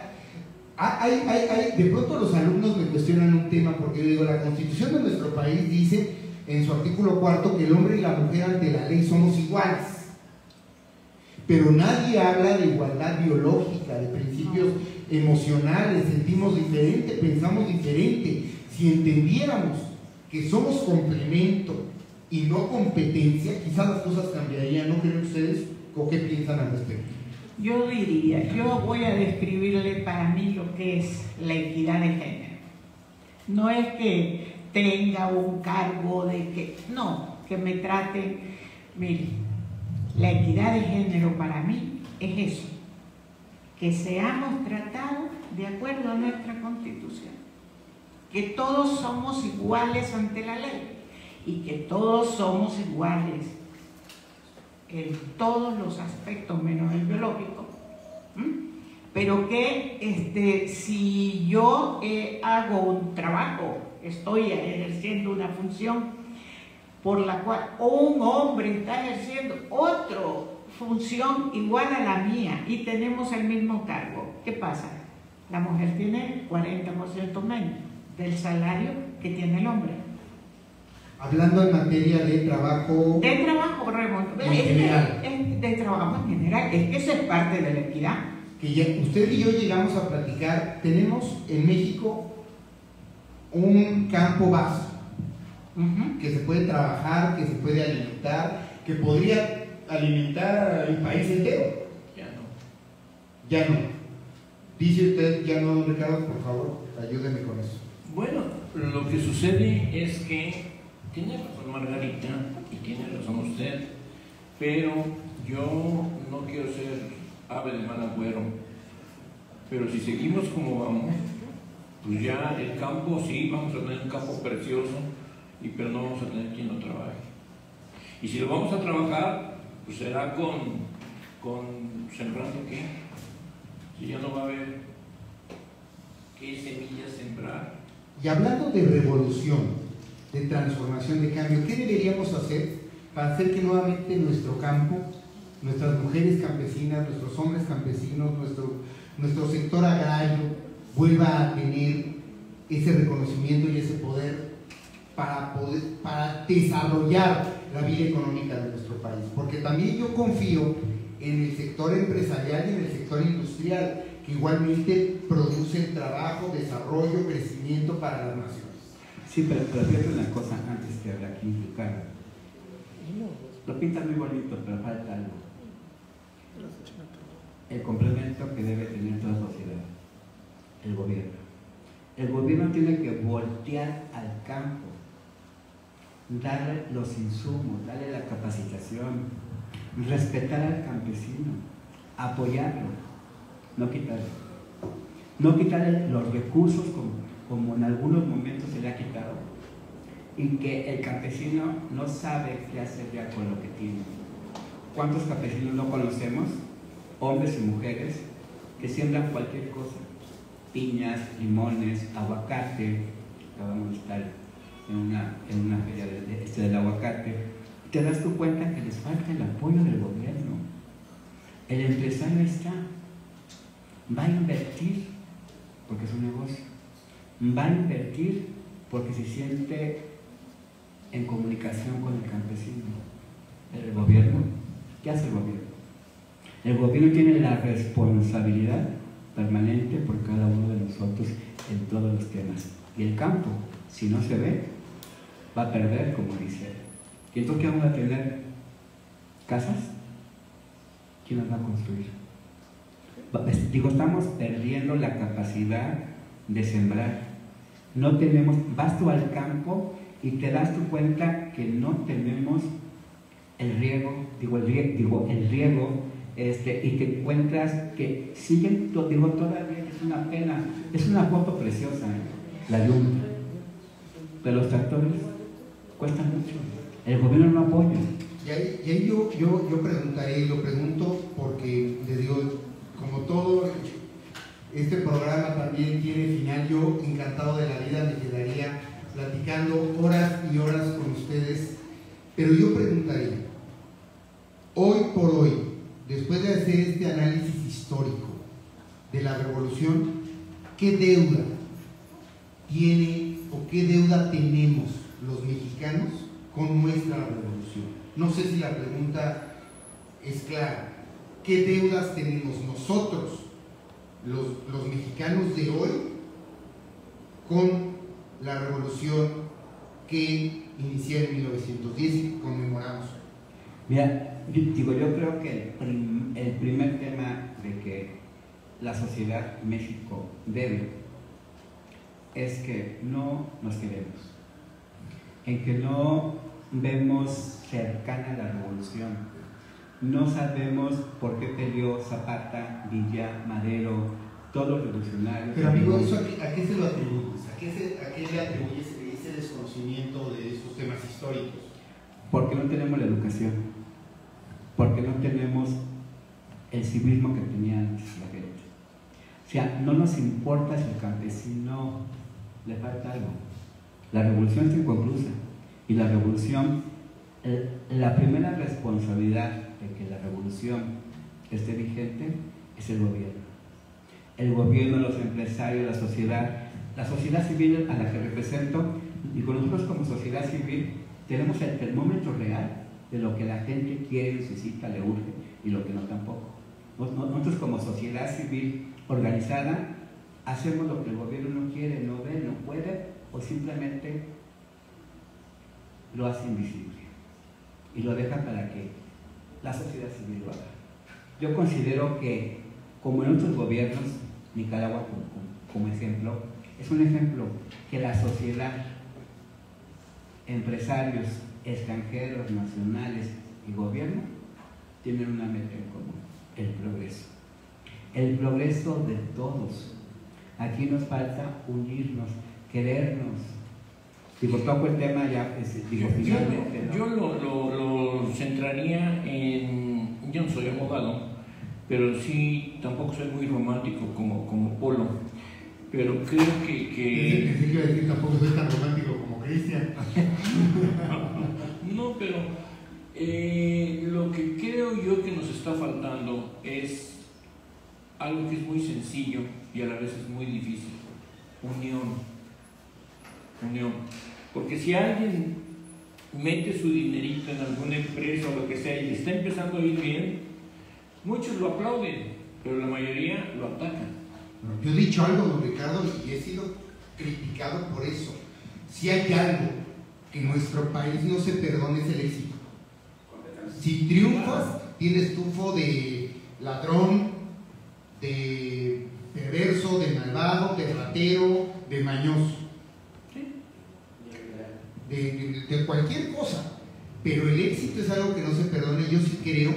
De pronto los alumnos me cuestionan un tema, porque yo digo, la Constitución de nuestro país dice en su artículo 4 que el hombre y la mujer ante la ley somos iguales, pero nadie habla de igualdad biológica, de principios emocionales, sentimos diferente, pensamos diferente. Si entendiéramos que somos complemento y no competencia, quizás las cosas cambiarían. ¿No creen ustedes? ¿O qué piensan al respecto? Yo voy a describirle para mí lo que es la equidad de género. No es que tenga un cargo de que, no, que me traten Mire, la equidad de género para mí es eso, que seamos tratados de acuerdo a nuestra Constitución, que todos somos iguales ante la ley y que todos somos iguales en todos los aspectos menos el biológico. Pero que si yo hago un trabajo, estoy ejerciendo una función por la cual un hombre está ejerciendo otra función igual a la mía y tenemos el mismo cargo, ¿qué pasa? La mujer tiene 40% menos del salario que tiene el hombre. Hablando en materia de trabajo... De trabajo, Ramón. En general. De trabajo en general, es que eso es parte de la equidad. Que ya usted y yo llegamos a platicar, tenemos en México un campo vasto, que se puede trabajar, que se puede alimentar, que podría alimentar al país entero. Ya no. Dice usted, ya no, don Ricardo, por favor, ayúdeme con eso. Bueno, lo que sucede es que tiene razón Margarita y tiene razón usted, pero yo no quiero ser ave de mal agüero, pero si seguimos como vamos, pues ya el campo, sí, vamos a tener un campo precioso, pero no vamos a tener quien lo trabaje. Y si lo vamos a trabajar, pues será con sembrando qué, si ya no va a haber qué semillas sembrar. Y hablando de revolución, de transformación, de cambio, ¿qué deberíamos hacer para hacer que nuevamente nuestro campo, nuestras mujeres campesinas, nuestros hombres campesinos, nuestro sector agrario vuelva a tener ese reconocimiento y ese poder para desarrollar la vida económica de nuestro país? Porque también yo confío en el sector empresarial y en el sector industrial, que igualmente producen trabajo, desarrollo, crecimiento para las naciones. Sí, pero fíjate una cosa antes que hablar aquí, Ricardo. Lo pinta muy bonito, pero falta algo. El complemento que debe tener toda sociedad, el gobierno. El gobierno tiene que voltear al campo, darle los insumos, darle la capacitación, respetar al campesino, apoyarlo, no quitarle. No quitarle los recursos como en algunos momentos se le ha quitado, y que el campesino no sabe qué hacer ya con lo que tiene. ¿Cuántos campesinos no conocemos? Hombres y mujeres que siembran cualquier cosa, piñas, limones, aguacate. Acabamos de estar en una feria del aguacate. Te das tu cuenta que les falta el apoyo del gobierno. El empresario está, va a invertir porque es un negocio, va a invertir porque se siente en comunicación con el campesino. El gobierno, ¿qué hace el gobierno? El gobierno tiene la responsabilidad permanente por cada uno de nosotros en todos los temas. Y el campo, si no se ve, va a perder, como dice él. ¿Y entonces qué vamos a tener? ¿Casas? ¿Quién las va a construir? Estamos perdiendo la capacidad de sembrar. No tenemos, vas tú al campo y te das tu cuenta que no tenemos el riego, y te encuentras que siguen, todavía es una pena, es una foto preciosa, la yunta, pero los tractores cuestan mucho, el gobierno no apoya. Y ahí yo preguntaré, y lo pregunto porque le digo, como todo este programa también tiene final, yo encantado de la vida me quedaría platicando horas y horas con ustedes, pero yo preguntaría, hoy por hoy, después de hacer este análisis histórico de la revolución, ¿qué deuda tiene o qué deuda tenemos los mexicanos con nuestra revolución? No sé si la pregunta es clara. ¿Qué deudas tenemos nosotros, los mexicanos de hoy, con la revolución que inició en 1910 y conmemoramos? Mira, yo creo que el primer tema de que la sociedad México debe es que no nos queremos, en que no vemos cercana la revolución. No sabemos por qué peleó Zapata, Villa, Madero, todos los revolucionarios. Pero amigo, ¿eso a qué se lo atribuyes? ¿A qué le atribuyes ese desconocimiento de esos temas históricos? Porque no tenemos la educación, porque no tenemos el civismo que tenía antes la gente. O sea, no nos importa si el campesino le falta algo. La revolución está inconclusa y la revolución, la primera responsabilidad de que la revolución esté vigente es el gobierno. El gobierno, los empresarios, la sociedad civil a la que represento, y con nosotros como sociedad civil tenemos el termómetro real de lo que la gente quiere, necesita, le urge y lo que no tampoco. Nosotros como sociedad civil organizada hacemos lo que el gobierno no quiere, no ve, no puede o simplemente lo hace invisible y lo deja para que la sociedad civil lo haga. Yo considero que, como en otros gobiernos, Nicaragua como ejemplo, es un ejemplo que la sociedad, empresarios, extranjeros, nacionales y gobierno tienen una meta en común: el progreso. El progreso de todos. Aquí nos falta unirnos, querernos. Digo, toco el tema ya, finalmente, ¿no? Yo lo centraría en... Yo no soy abogado, pero sí, tampoco soy muy romántico como Polo, pero creo que... Pensé que iba a decir, tampoco soy tan romántico como Cristian. No, pero lo que creo yo que nos está faltando es algo que es muy sencillo y a la vez es muy difícil: unión. Porque si alguien mete su dinerito en alguna empresa o lo que sea y le está empezando a ir bien, muchos lo aplauden, pero la mayoría lo atacan. Yo he dicho algo, don Ricardo, y he sido criticado por eso. Si hay algo que en nuestro país no se perdona, es el éxito. Si triunfas, tienes tufo de ladrón, de perverso, de malvado, de ratero, de mañoso, de cualquier cosa. Pero el éxito es algo que no se perdona. Yo sí creo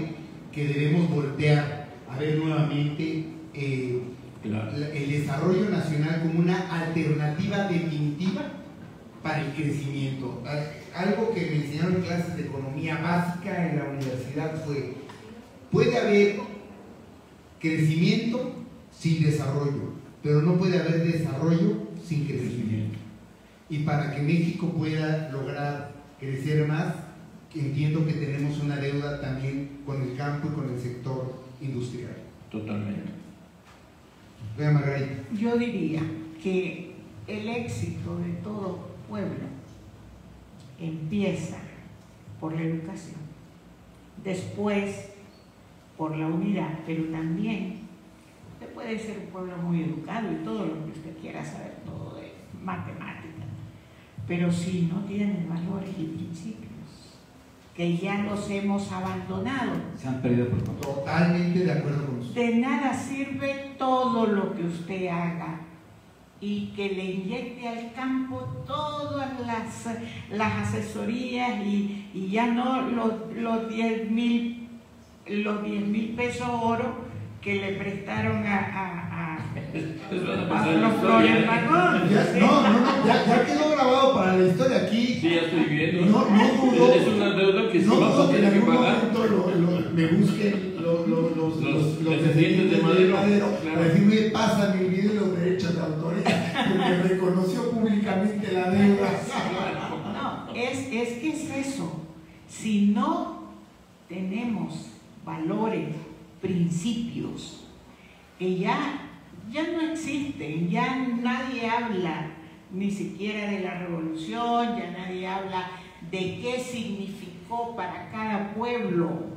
que debemos voltear a ver nuevamente el desarrollo nacional como una alternativa definitiva para el crecimiento. Algo que me enseñaron en clases de economía básica en la universidad fue: puede haber crecimiento sin desarrollo, pero no puede haber desarrollo sin crecimiento. Y para que México pueda lograr crecer más, entiendo que tenemos una deuda también con el campo y con el sector industrial. Totalmente. Doña Margarita. Yo diría que el éxito de todo pueblo empieza por la educación, después por la unidad, pero también usted puede ser un pueblo muy educado y todo lo que usted quiera saber, todo de matemáticas, pero si no tiene valores y principios, que ya los hemos abandonado, Se han perdido por completo. Totalmente de acuerdo con usted. de nada sirve todo lo que usted haga y que le inyecte al campo todas las asesorías y ya no los 10,000 pesos oro que le prestaron a los Flores Magón. Ya quedó grabado para la historia aquí. Sí, ya estoy viendo. No dudo. Es una deuda que sí No vamos dudo a que en tener que algún pagar. momento me busquen los descendientes de Madero, para decirme: pásame el video de los derechos de autoría, porque reconoció públicamente la deuda. No, es que es eso. Si no tenemos valores, principios, que ya no existen, ya nadie habla ni siquiera de la revolución, ya nadie habla de qué significó para cada pueblo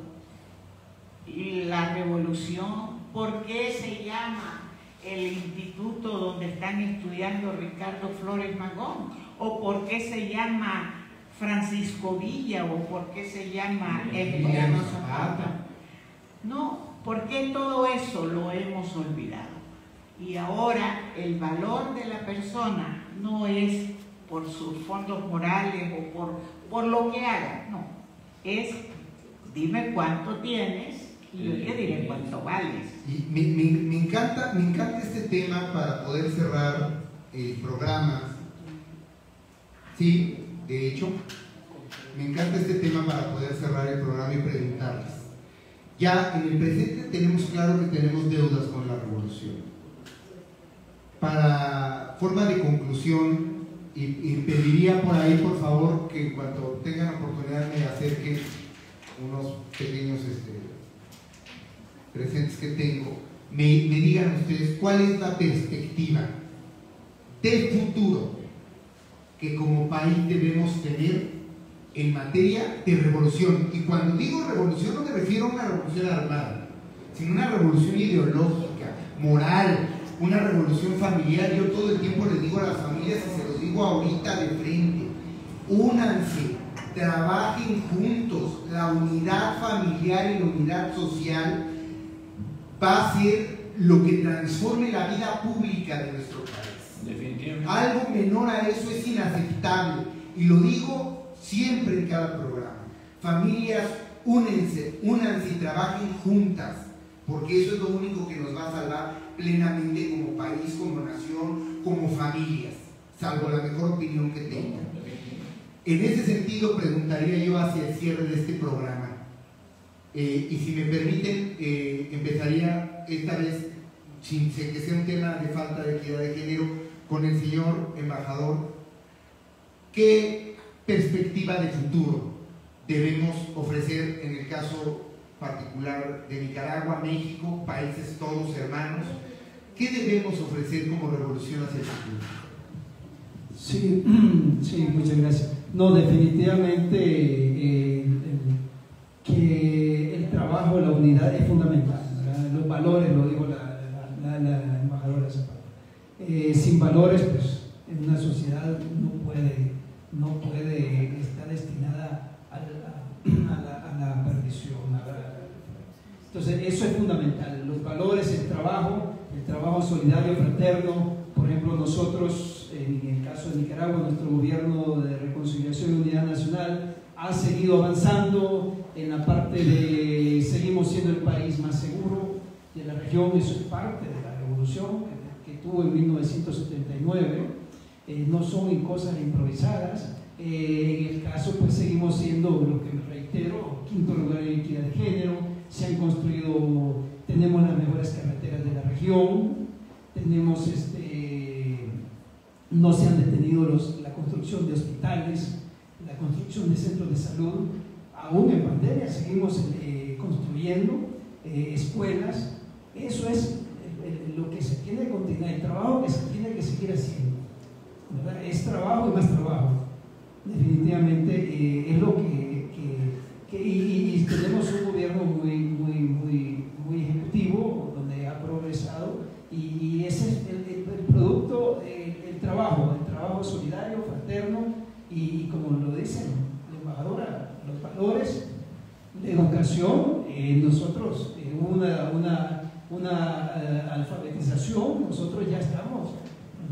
la revolución, por qué se llama el instituto donde están estudiando Ricardo Flores Magón, o por qué se llama Francisco Villa, o por qué se llama Emiliano Zapata. No, porque todo eso lo hemos olvidado. Y ahora el valor de la persona no es por sus fondos morales o por lo que hagan, no. Es, dime cuánto tienes y yo te diré cuánto vales. Y me encanta este tema para poder cerrar el programa. Sí, de hecho, me encanta este tema para poder cerrar el programa y preguntarles. Ya en el presente tenemos claro que tenemos deudas con la revolución. Para forma de conclusión, y pediría por ahí, por favor, que cuando tengan oportunidad me acerquen unos pequeños presentes que tengo, me digan ustedes cuál es la perspectiva del futuro que como país debemos tener en materia de revolución. Y cuando digo revolución no me refiero a una revolución armada, sino una revolución ideológica, moral, una revolución familiar. Yo todo el tiempo les digo a las familias, y se los digo ahorita de frente: únanse, trabajen juntos. La unidad familiar y la unidad social va a ser lo que transforme la vida pública de nuestro país. Definitivamente. Algo menor a eso es inaceptable, y lo digo siempre en cada programa. Familias, únanse y trabajen juntas, porque eso es lo único que nos va a salvar plenamente como país, como nación, como familias, salvo la mejor opinión que tengan. En ese sentido preguntaría yo hacia el cierre de este programa, y si me permiten, empezaría esta vez, sin que sea un tema de falta de equidad de género, con el señor embajador. ¿Qué perspectiva de futuro debemos ofrecer en el caso particular de Nicaragua, México, países todos hermanos? ¿Qué debemos ofrecer como revolución hacia el futuro? Sí, muchas gracias. No, definitivamente que el trabajo, la unidad es fundamental, ¿verdad? Los valores, lo dijo la embajadora Zapata. Sin valores, pues en una sociedad no puede estar destinada a la perdición. Entonces eso es fundamental, los valores, el trabajo solidario, fraterno. Por ejemplo, nosotros, en el caso de Nicaragua, nuestro gobierno de reconciliación y unidad nacional ha seguido avanzando en la parte de seguimos siendo el país más seguro de la región. Eso es parte de la revolución que tuvo en 1979, no son cosas improvisadas. En el caso, pues seguimos siendo, lo que me reitero, quinto lugar en equidad de género. Se han construido, tenemos las mejores carreteras de la región, tenemos no se han detenido la construcción de hospitales, la construcción de centros de salud. Aún en pandemia seguimos construyendo escuelas. Eso es lo que se tiene que continuar, el trabajo que se tiene que seguir haciendo, ¿verdad? Es trabajo y más trabajo. Definitivamente es lo y tenemos un gobierno muy ejecutivo, donde ha progresado, y ese es el producto, el trabajo solidario, fraterno, y como lo dice la embajadora, los valores, la educación. Nosotros una alfabetización, nosotros ya estamos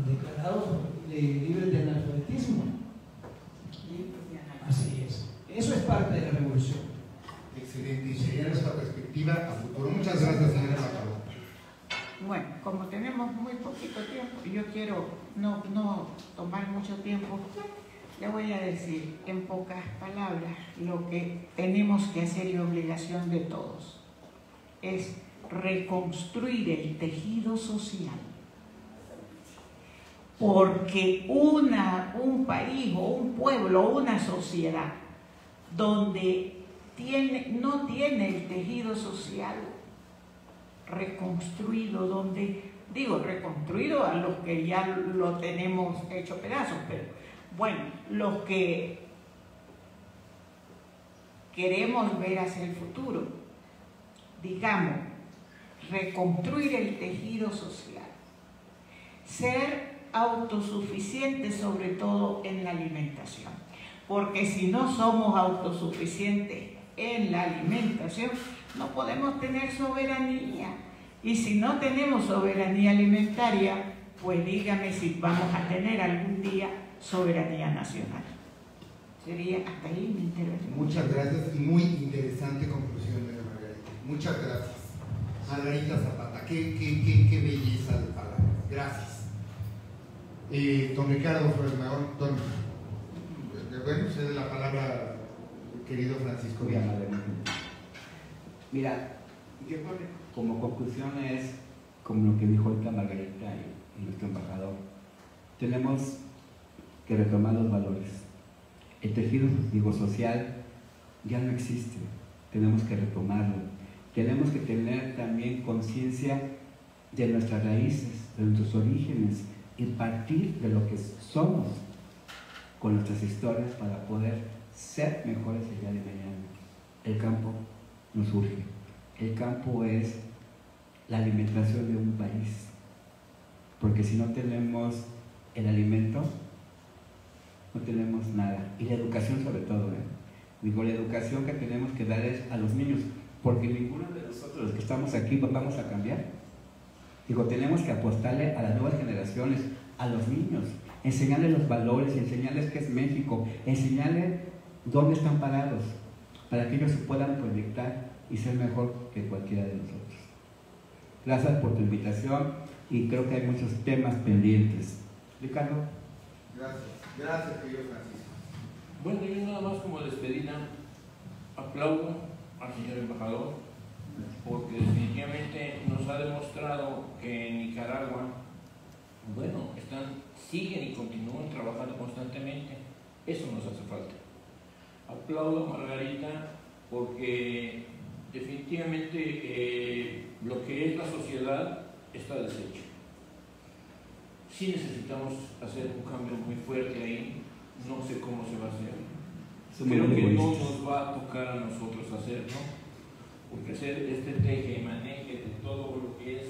declarados libres de analfabetismo. Así es. Eso es parte de la revolución. Excelente, y sería nuestra perspectiva a futuro. Muchas gracias, señora embajadora. Bueno, como tenemos muy poquito tiempo, yo quiero no tomar mucho tiempo, le voy a decir en pocas palabras lo que tenemos que hacer y obligación de todos. Es reconstruir el tejido social. Porque un país o un pueblo o una sociedad donde no tiene el tejido social reconstruido, reconstruido a los que ya lo tenemos hecho pedazos, pero bueno, los que queremos ver hacia el futuro, digamos, reconstruir el tejido social, ser autosuficientes sobre todo en la alimentación, porque si no somos autosuficientes en la alimentación no podemos tener soberanía, y si no tenemos soberanía alimentaria pues dígame si vamos a tener algún día soberanía nacional. Sería hasta ahí mi intervención. Muchas gracias y muy interesante conclusión de Margarita. Muchas gracias. Margarita Zapata, qué belleza de palabras. Gracias. Don Ricardo Flores Magón, bueno, cede la palabra, querido Francisco Viana. Mira, yo creo que como conclusión es, como lo que dijo ahorita Margarita y nuestro embajador, tenemos que retomar los valores. El tejido social ya no existe, tenemos que retomarlo. Tenemos que tener también conciencia de nuestras raíces, de nuestros orígenes y partir de lo que somos con nuestras historias para poder ser mejores el día de mañana. El campo nos urge. El campo es la alimentación de un país, porque si no tenemos el alimento, no tenemos nada. Y la educación sobre todo, digo, la educación que tenemos que dar es a los niños, porque ninguno de nosotros los que estamos aquí vamos a cambiar. Digo, tenemos que apostarle a las nuevas generaciones, a los niños, enseñarles los valores, enseñarles qué es México, enseñarles dónde están parados, para que ellos se puedan proyectar y ser mejor que cualquiera de nosotros. Gracias por tu invitación y creo que hay muchos temas pendientes. Ricardo. Gracias, querido Francisco. Bueno, yo nada más como despedida aplaudo al señor embajador, porque definitivamente nos ha demostrado que en Nicaragua, bueno, siguen y continúan trabajando constantemente. Eso nos hace falta. Aplaudo a Margarita porque definitivamente lo que es la sociedad está deshecho. Sí necesitamos hacer un cambio muy fuerte ahí, no sé cómo se va a hacer. Creo que no nos va a tocar a nosotros hacerlo, porque hacer este teje y maneje de todo lo que es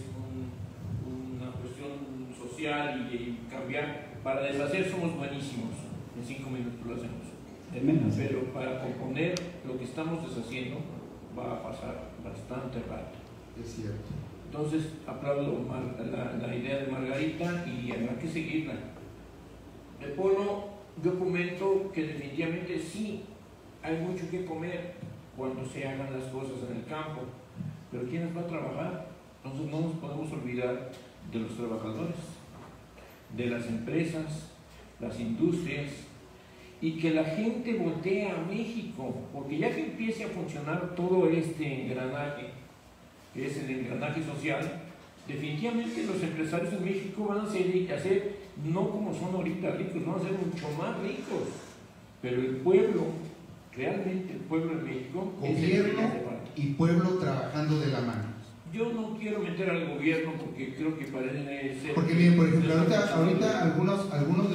una cuestión social y cambiar, para deshacer somos buenísimos, en 5 minutos lo hacemos. Pero para componer lo que estamos deshaciendo va a pasar bastante rato. Es cierto. Entonces aplaudo la idea de Margarita y habrá que seguirla. De Polo, yo comento que definitivamente sí hay mucho que comer cuando se hagan las cosas en el campo, pero ¿quiénes va a trabajar? Entonces no nos podemos olvidar de los trabajadores, de las empresas, las industrias, y que la gente voltee a México, porque ya que empiece a funcionar todo este engranaje, que es el engranaje social, definitivamente los empresarios en México van a ser no como son ahorita ricos, van a ser mucho más ricos, pero el pueblo, realmente el pueblo de México, gobierno y pueblo trabajando de la mano. Yo no quiero meter al gobierno porque creo que parece ser... Porque miren, por ejemplo, ahorita algunos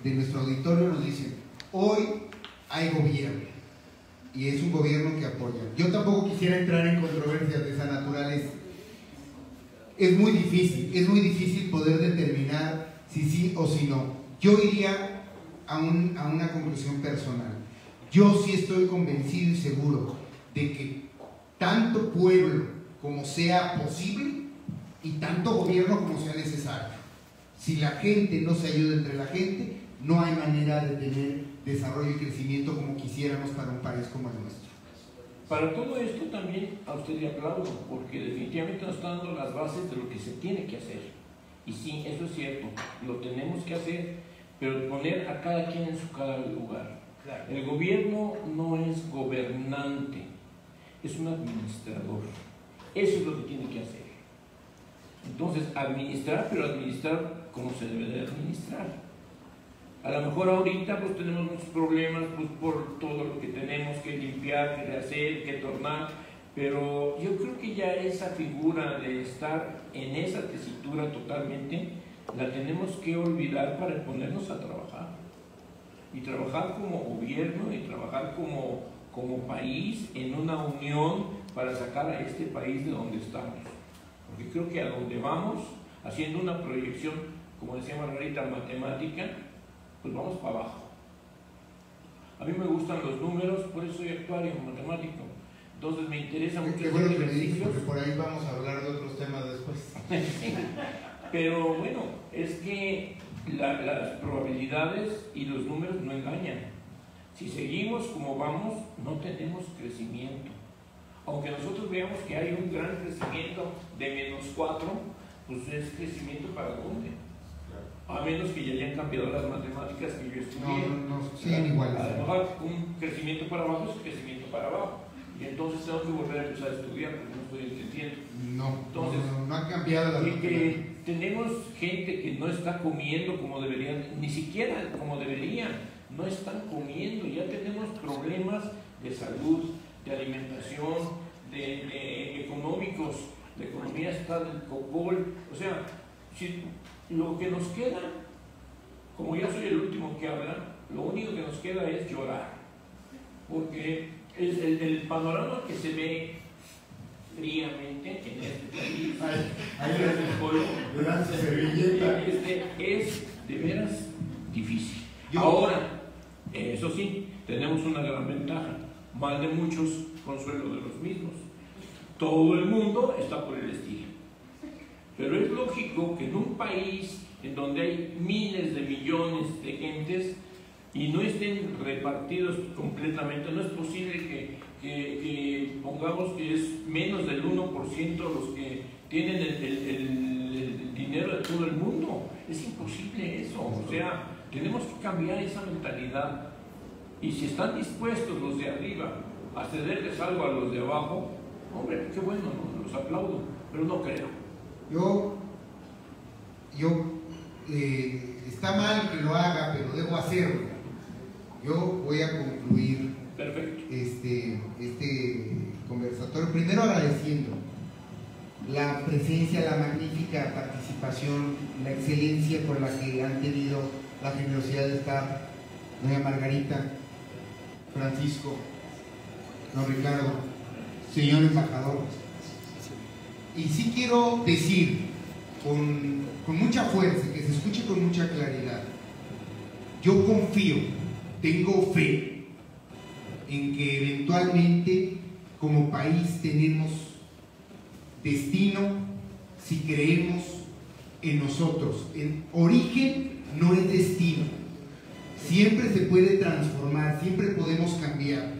de nuestro auditorio nos dicen, hoy hay gobierno y es un gobierno que apoya. Yo tampoco quisiera entrar en controversias de esas naturales. Es muy difícil poder determinar si sí o si no. Yo iría a una conclusión personal. Yo sí estoy convencido y seguro de que tanto pueblo como sea posible y tanto gobierno como sea necesario. Si la gente no se ayuda entre la gente, no hay manera de tener desarrollo y crecimiento como quisiéramos para un país como el nuestro. Para todo esto también a usted le aplaudo, porque definitivamente nos está dando las bases de lo que se tiene que hacer. Y sí, eso es cierto, lo tenemos que hacer, pero poner a cada quien en su cada lugar. Claro. El gobierno no es gobernante, es un administrador. Eso es lo que tiene que hacer. Entonces, administrar, pero administrar como se debe de administrar. A lo mejor ahorita pues tenemos muchos problemas pues, por todo lo que tenemos que limpiar, que rehacer, que tornar, pero yo creo que ya esa figura de estar en esa tesitura totalmente la tenemos que olvidar para ponernos a trabajar. Y trabajar como gobierno y trabajar como país en una unión para sacar a este país de donde estamos. Porque creo que a donde vamos, haciendo una proyección, como decía Margarita, matemática, pues vamos para abajo. A mí me gustan los números, por eso soy actuario matemático. Entonces me interesa mucho. Qué bueno que me dices, porque por ahí vamos a hablar de otros temas después. Pero bueno, es que las probabilidades y los números no engañan. Si seguimos como vamos, no tenemos crecimiento. Aunque nosotros veamos que hay un gran crecimiento de -4, pues es crecimiento para dónde. A menos que ya hayan cambiado las matemáticas que yo estudié. No, siguen iguales. A lo mejor un crecimiento para abajo es un crecimiento para abajo. Y entonces tengo que volver a empezar a estudiar porque no estoy entendiendo. Entonces, no ha cambiado la matemática. Que tenemos gente que no está comiendo como deberían, ni siquiera como deberían, no están comiendo. Ya tenemos problemas de salud, de alimentación, de económicos. La economía está del copol. O sea, si lo que nos queda, como yo soy el último que habla, lo único que nos queda es llorar, porque es el panorama que se ve fríamente en este país. Es de veras difícil. Ahora, eso sí, tenemos una gran ventaja: mal de muchos, consuelo de los mismos. Todo el mundo está por el estilo. Pero es lógico que en un país en donde hay miles de millones de gentes y no estén repartidos completamente, no es posible que pongamos que es menos del 1% los que tienen el dinero de todo el mundo. Es imposible eso. O sea, tenemos que cambiar esa mentalidad. Y si están dispuestos los de arriba a cederles algo a los de abajo, hombre, qué bueno, ¿no? Los aplaudo, pero no creo. Está mal que lo haga, pero debo hacerlo. Yo voy a concluir este conversatorio, primero agradeciendo la presencia, la magnífica participación, la excelencia con la que han tenido la generosidad de estar doña Margarita, Francisco, don Ricardo, señor embajador. Y sí quiero decir con mucha fuerza, que se escuche con mucha claridad, yo confío, tengo fe en que eventualmente como país tenemos destino si creemos en nosotros. En origen no es destino. Siempre se puede transformar, siempre podemos cambiar,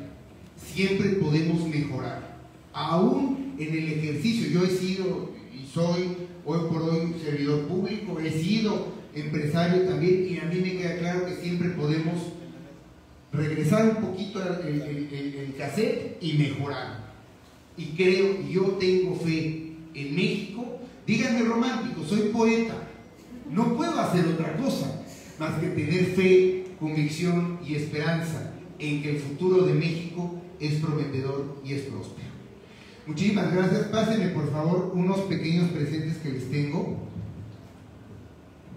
siempre podemos mejorar. Aún en el ejercicio, yo he sido y soy hoy por hoy servidor público, he sido empresario también, y a mí me queda claro que siempre podemos regresar un poquito el cassette y mejorar. Y creo, y yo tengo fe en México. Díganme romántico, soy poeta, no puedo hacer otra cosa más que tener fe, convicción y esperanza en que el futuro de México es prometedor y es próspero. Muchísimas gracias. Pásenme por favor unos pequeños presentes que les tengo.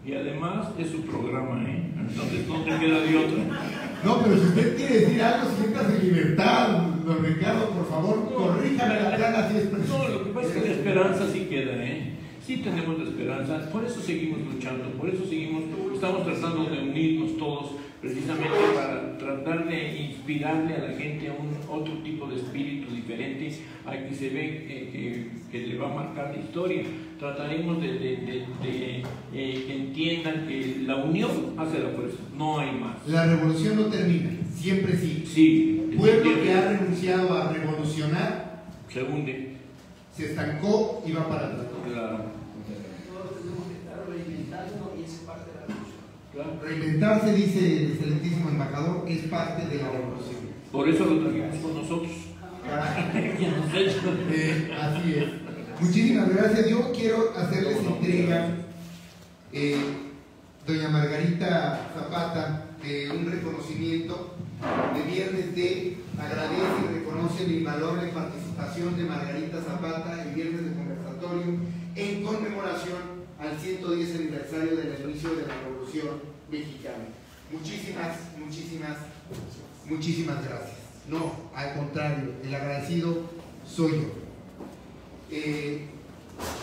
Y además es su programa, ¿eh? Entonces no te queda de otra. No, pero si usted quiere decir algo, siéntase en libertad, don Ricardo, por favor, corríjame la plana si es preciso. No, lo que pasa es que la esperanza sí queda, ¿eh? Sí tenemos la esperanza, por eso seguimos luchando, por eso estamos tratando de unirnos todos, precisamente para tratar de inspirarle a la gente a un otro tipo de espíritu diferente, a que se ve que le va a marcar la historia. Trataremos de que entiendan que la unión hace la fuerza, no hay más. La revolución no termina, siempre sigue. Sí. El pueblo que ha renunciado a revolucionar se hunde, se estancó y va para atrás. Claro. Todos tenemos que estar reinventando y es parte de la revolución. Claro. Reinventarse, dice el excelentísimo embajador, es parte de la revolución. Por eso lo trajimos con nosotros. Así es. Muchísimas gracias. Yo quiero hacerles entrega, doña Margarita Zapata, un reconocimiento de Viernes de agradece y reconoce el invaluable participación de Margarita Zapata en Viernes de Conversatorio en conmemoración al 110 aniversario del inicio de la Revolución Mexicana. Muchísimas gracias. No, al contrario, el agradecido soy yo.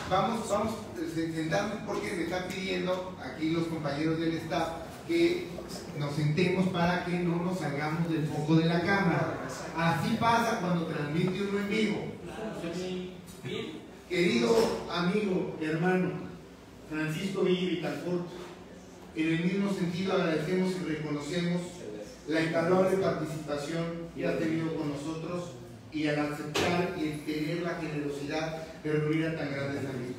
Vamos a sentarnos porque me están pidiendo aquí los compañeros del staff que nos sentemos para que no nos salgamos del foco de la cámara. Así pasa cuando transmite uno en vivo. Querido amigo, hermano Francisco Villa Vitalfort, en el mismo sentido agradecemos y reconocemos la invaluable participación que ha tenido con nosotros y al aceptar y tener la generosidad de reunir a tan grandes amigos.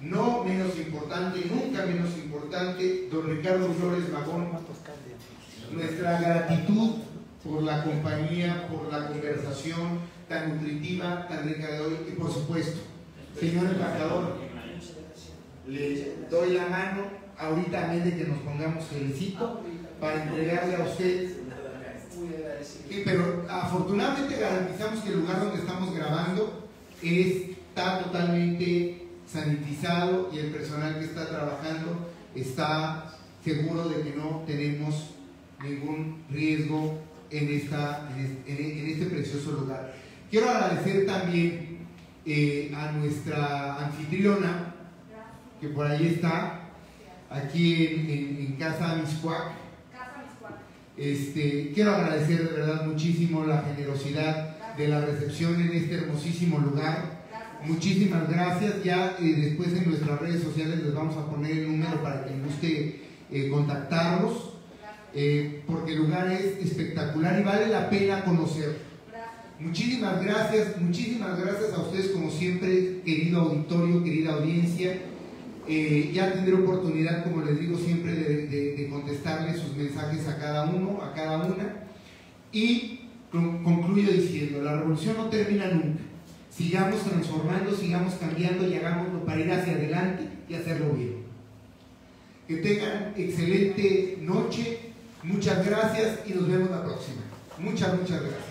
No menos importante, nunca menos importante, don Ricardo Flores Magón, nuestra gratitud por la compañía, por la conversación tan nutritiva, tan rica de hoy, y por supuesto, señor embajador, le doy la mano ahorita a vez de que nos pongamos felicito para entregarle a usted. Pero afortunadamente garantizamos que el lugar donde estamos grabando está totalmente sanitizado y el personal que está trabajando está seguro de que no tenemos ningún riesgo en este precioso lugar. Quiero agradecer también a nuestra anfitriona, que por ahí está, aquí en Casa Mixcoac. Quiero agradecer de verdad muchísimo la generosidad de la recepción en este hermosísimo lugar. Muchísimas gracias. Ya después en nuestras redes sociales les vamos a poner el número para quien guste contactarlos, porque el lugar es espectacular y vale la pena conocerlo. Muchísimas gracias a ustedes como siempre, querido auditorio, querida audiencia. Ya tendré oportunidad, como les digo siempre, de contestarles sus mensajes a cada uno, a cada una. Y concluyo diciendo, la revolución no termina nunca. Sigamos transformando, sigamos cambiando y hagámoslo para ir hacia adelante y hacerlo bien. Que tengan excelente noche, muchas gracias y nos vemos la próxima. Muchas gracias.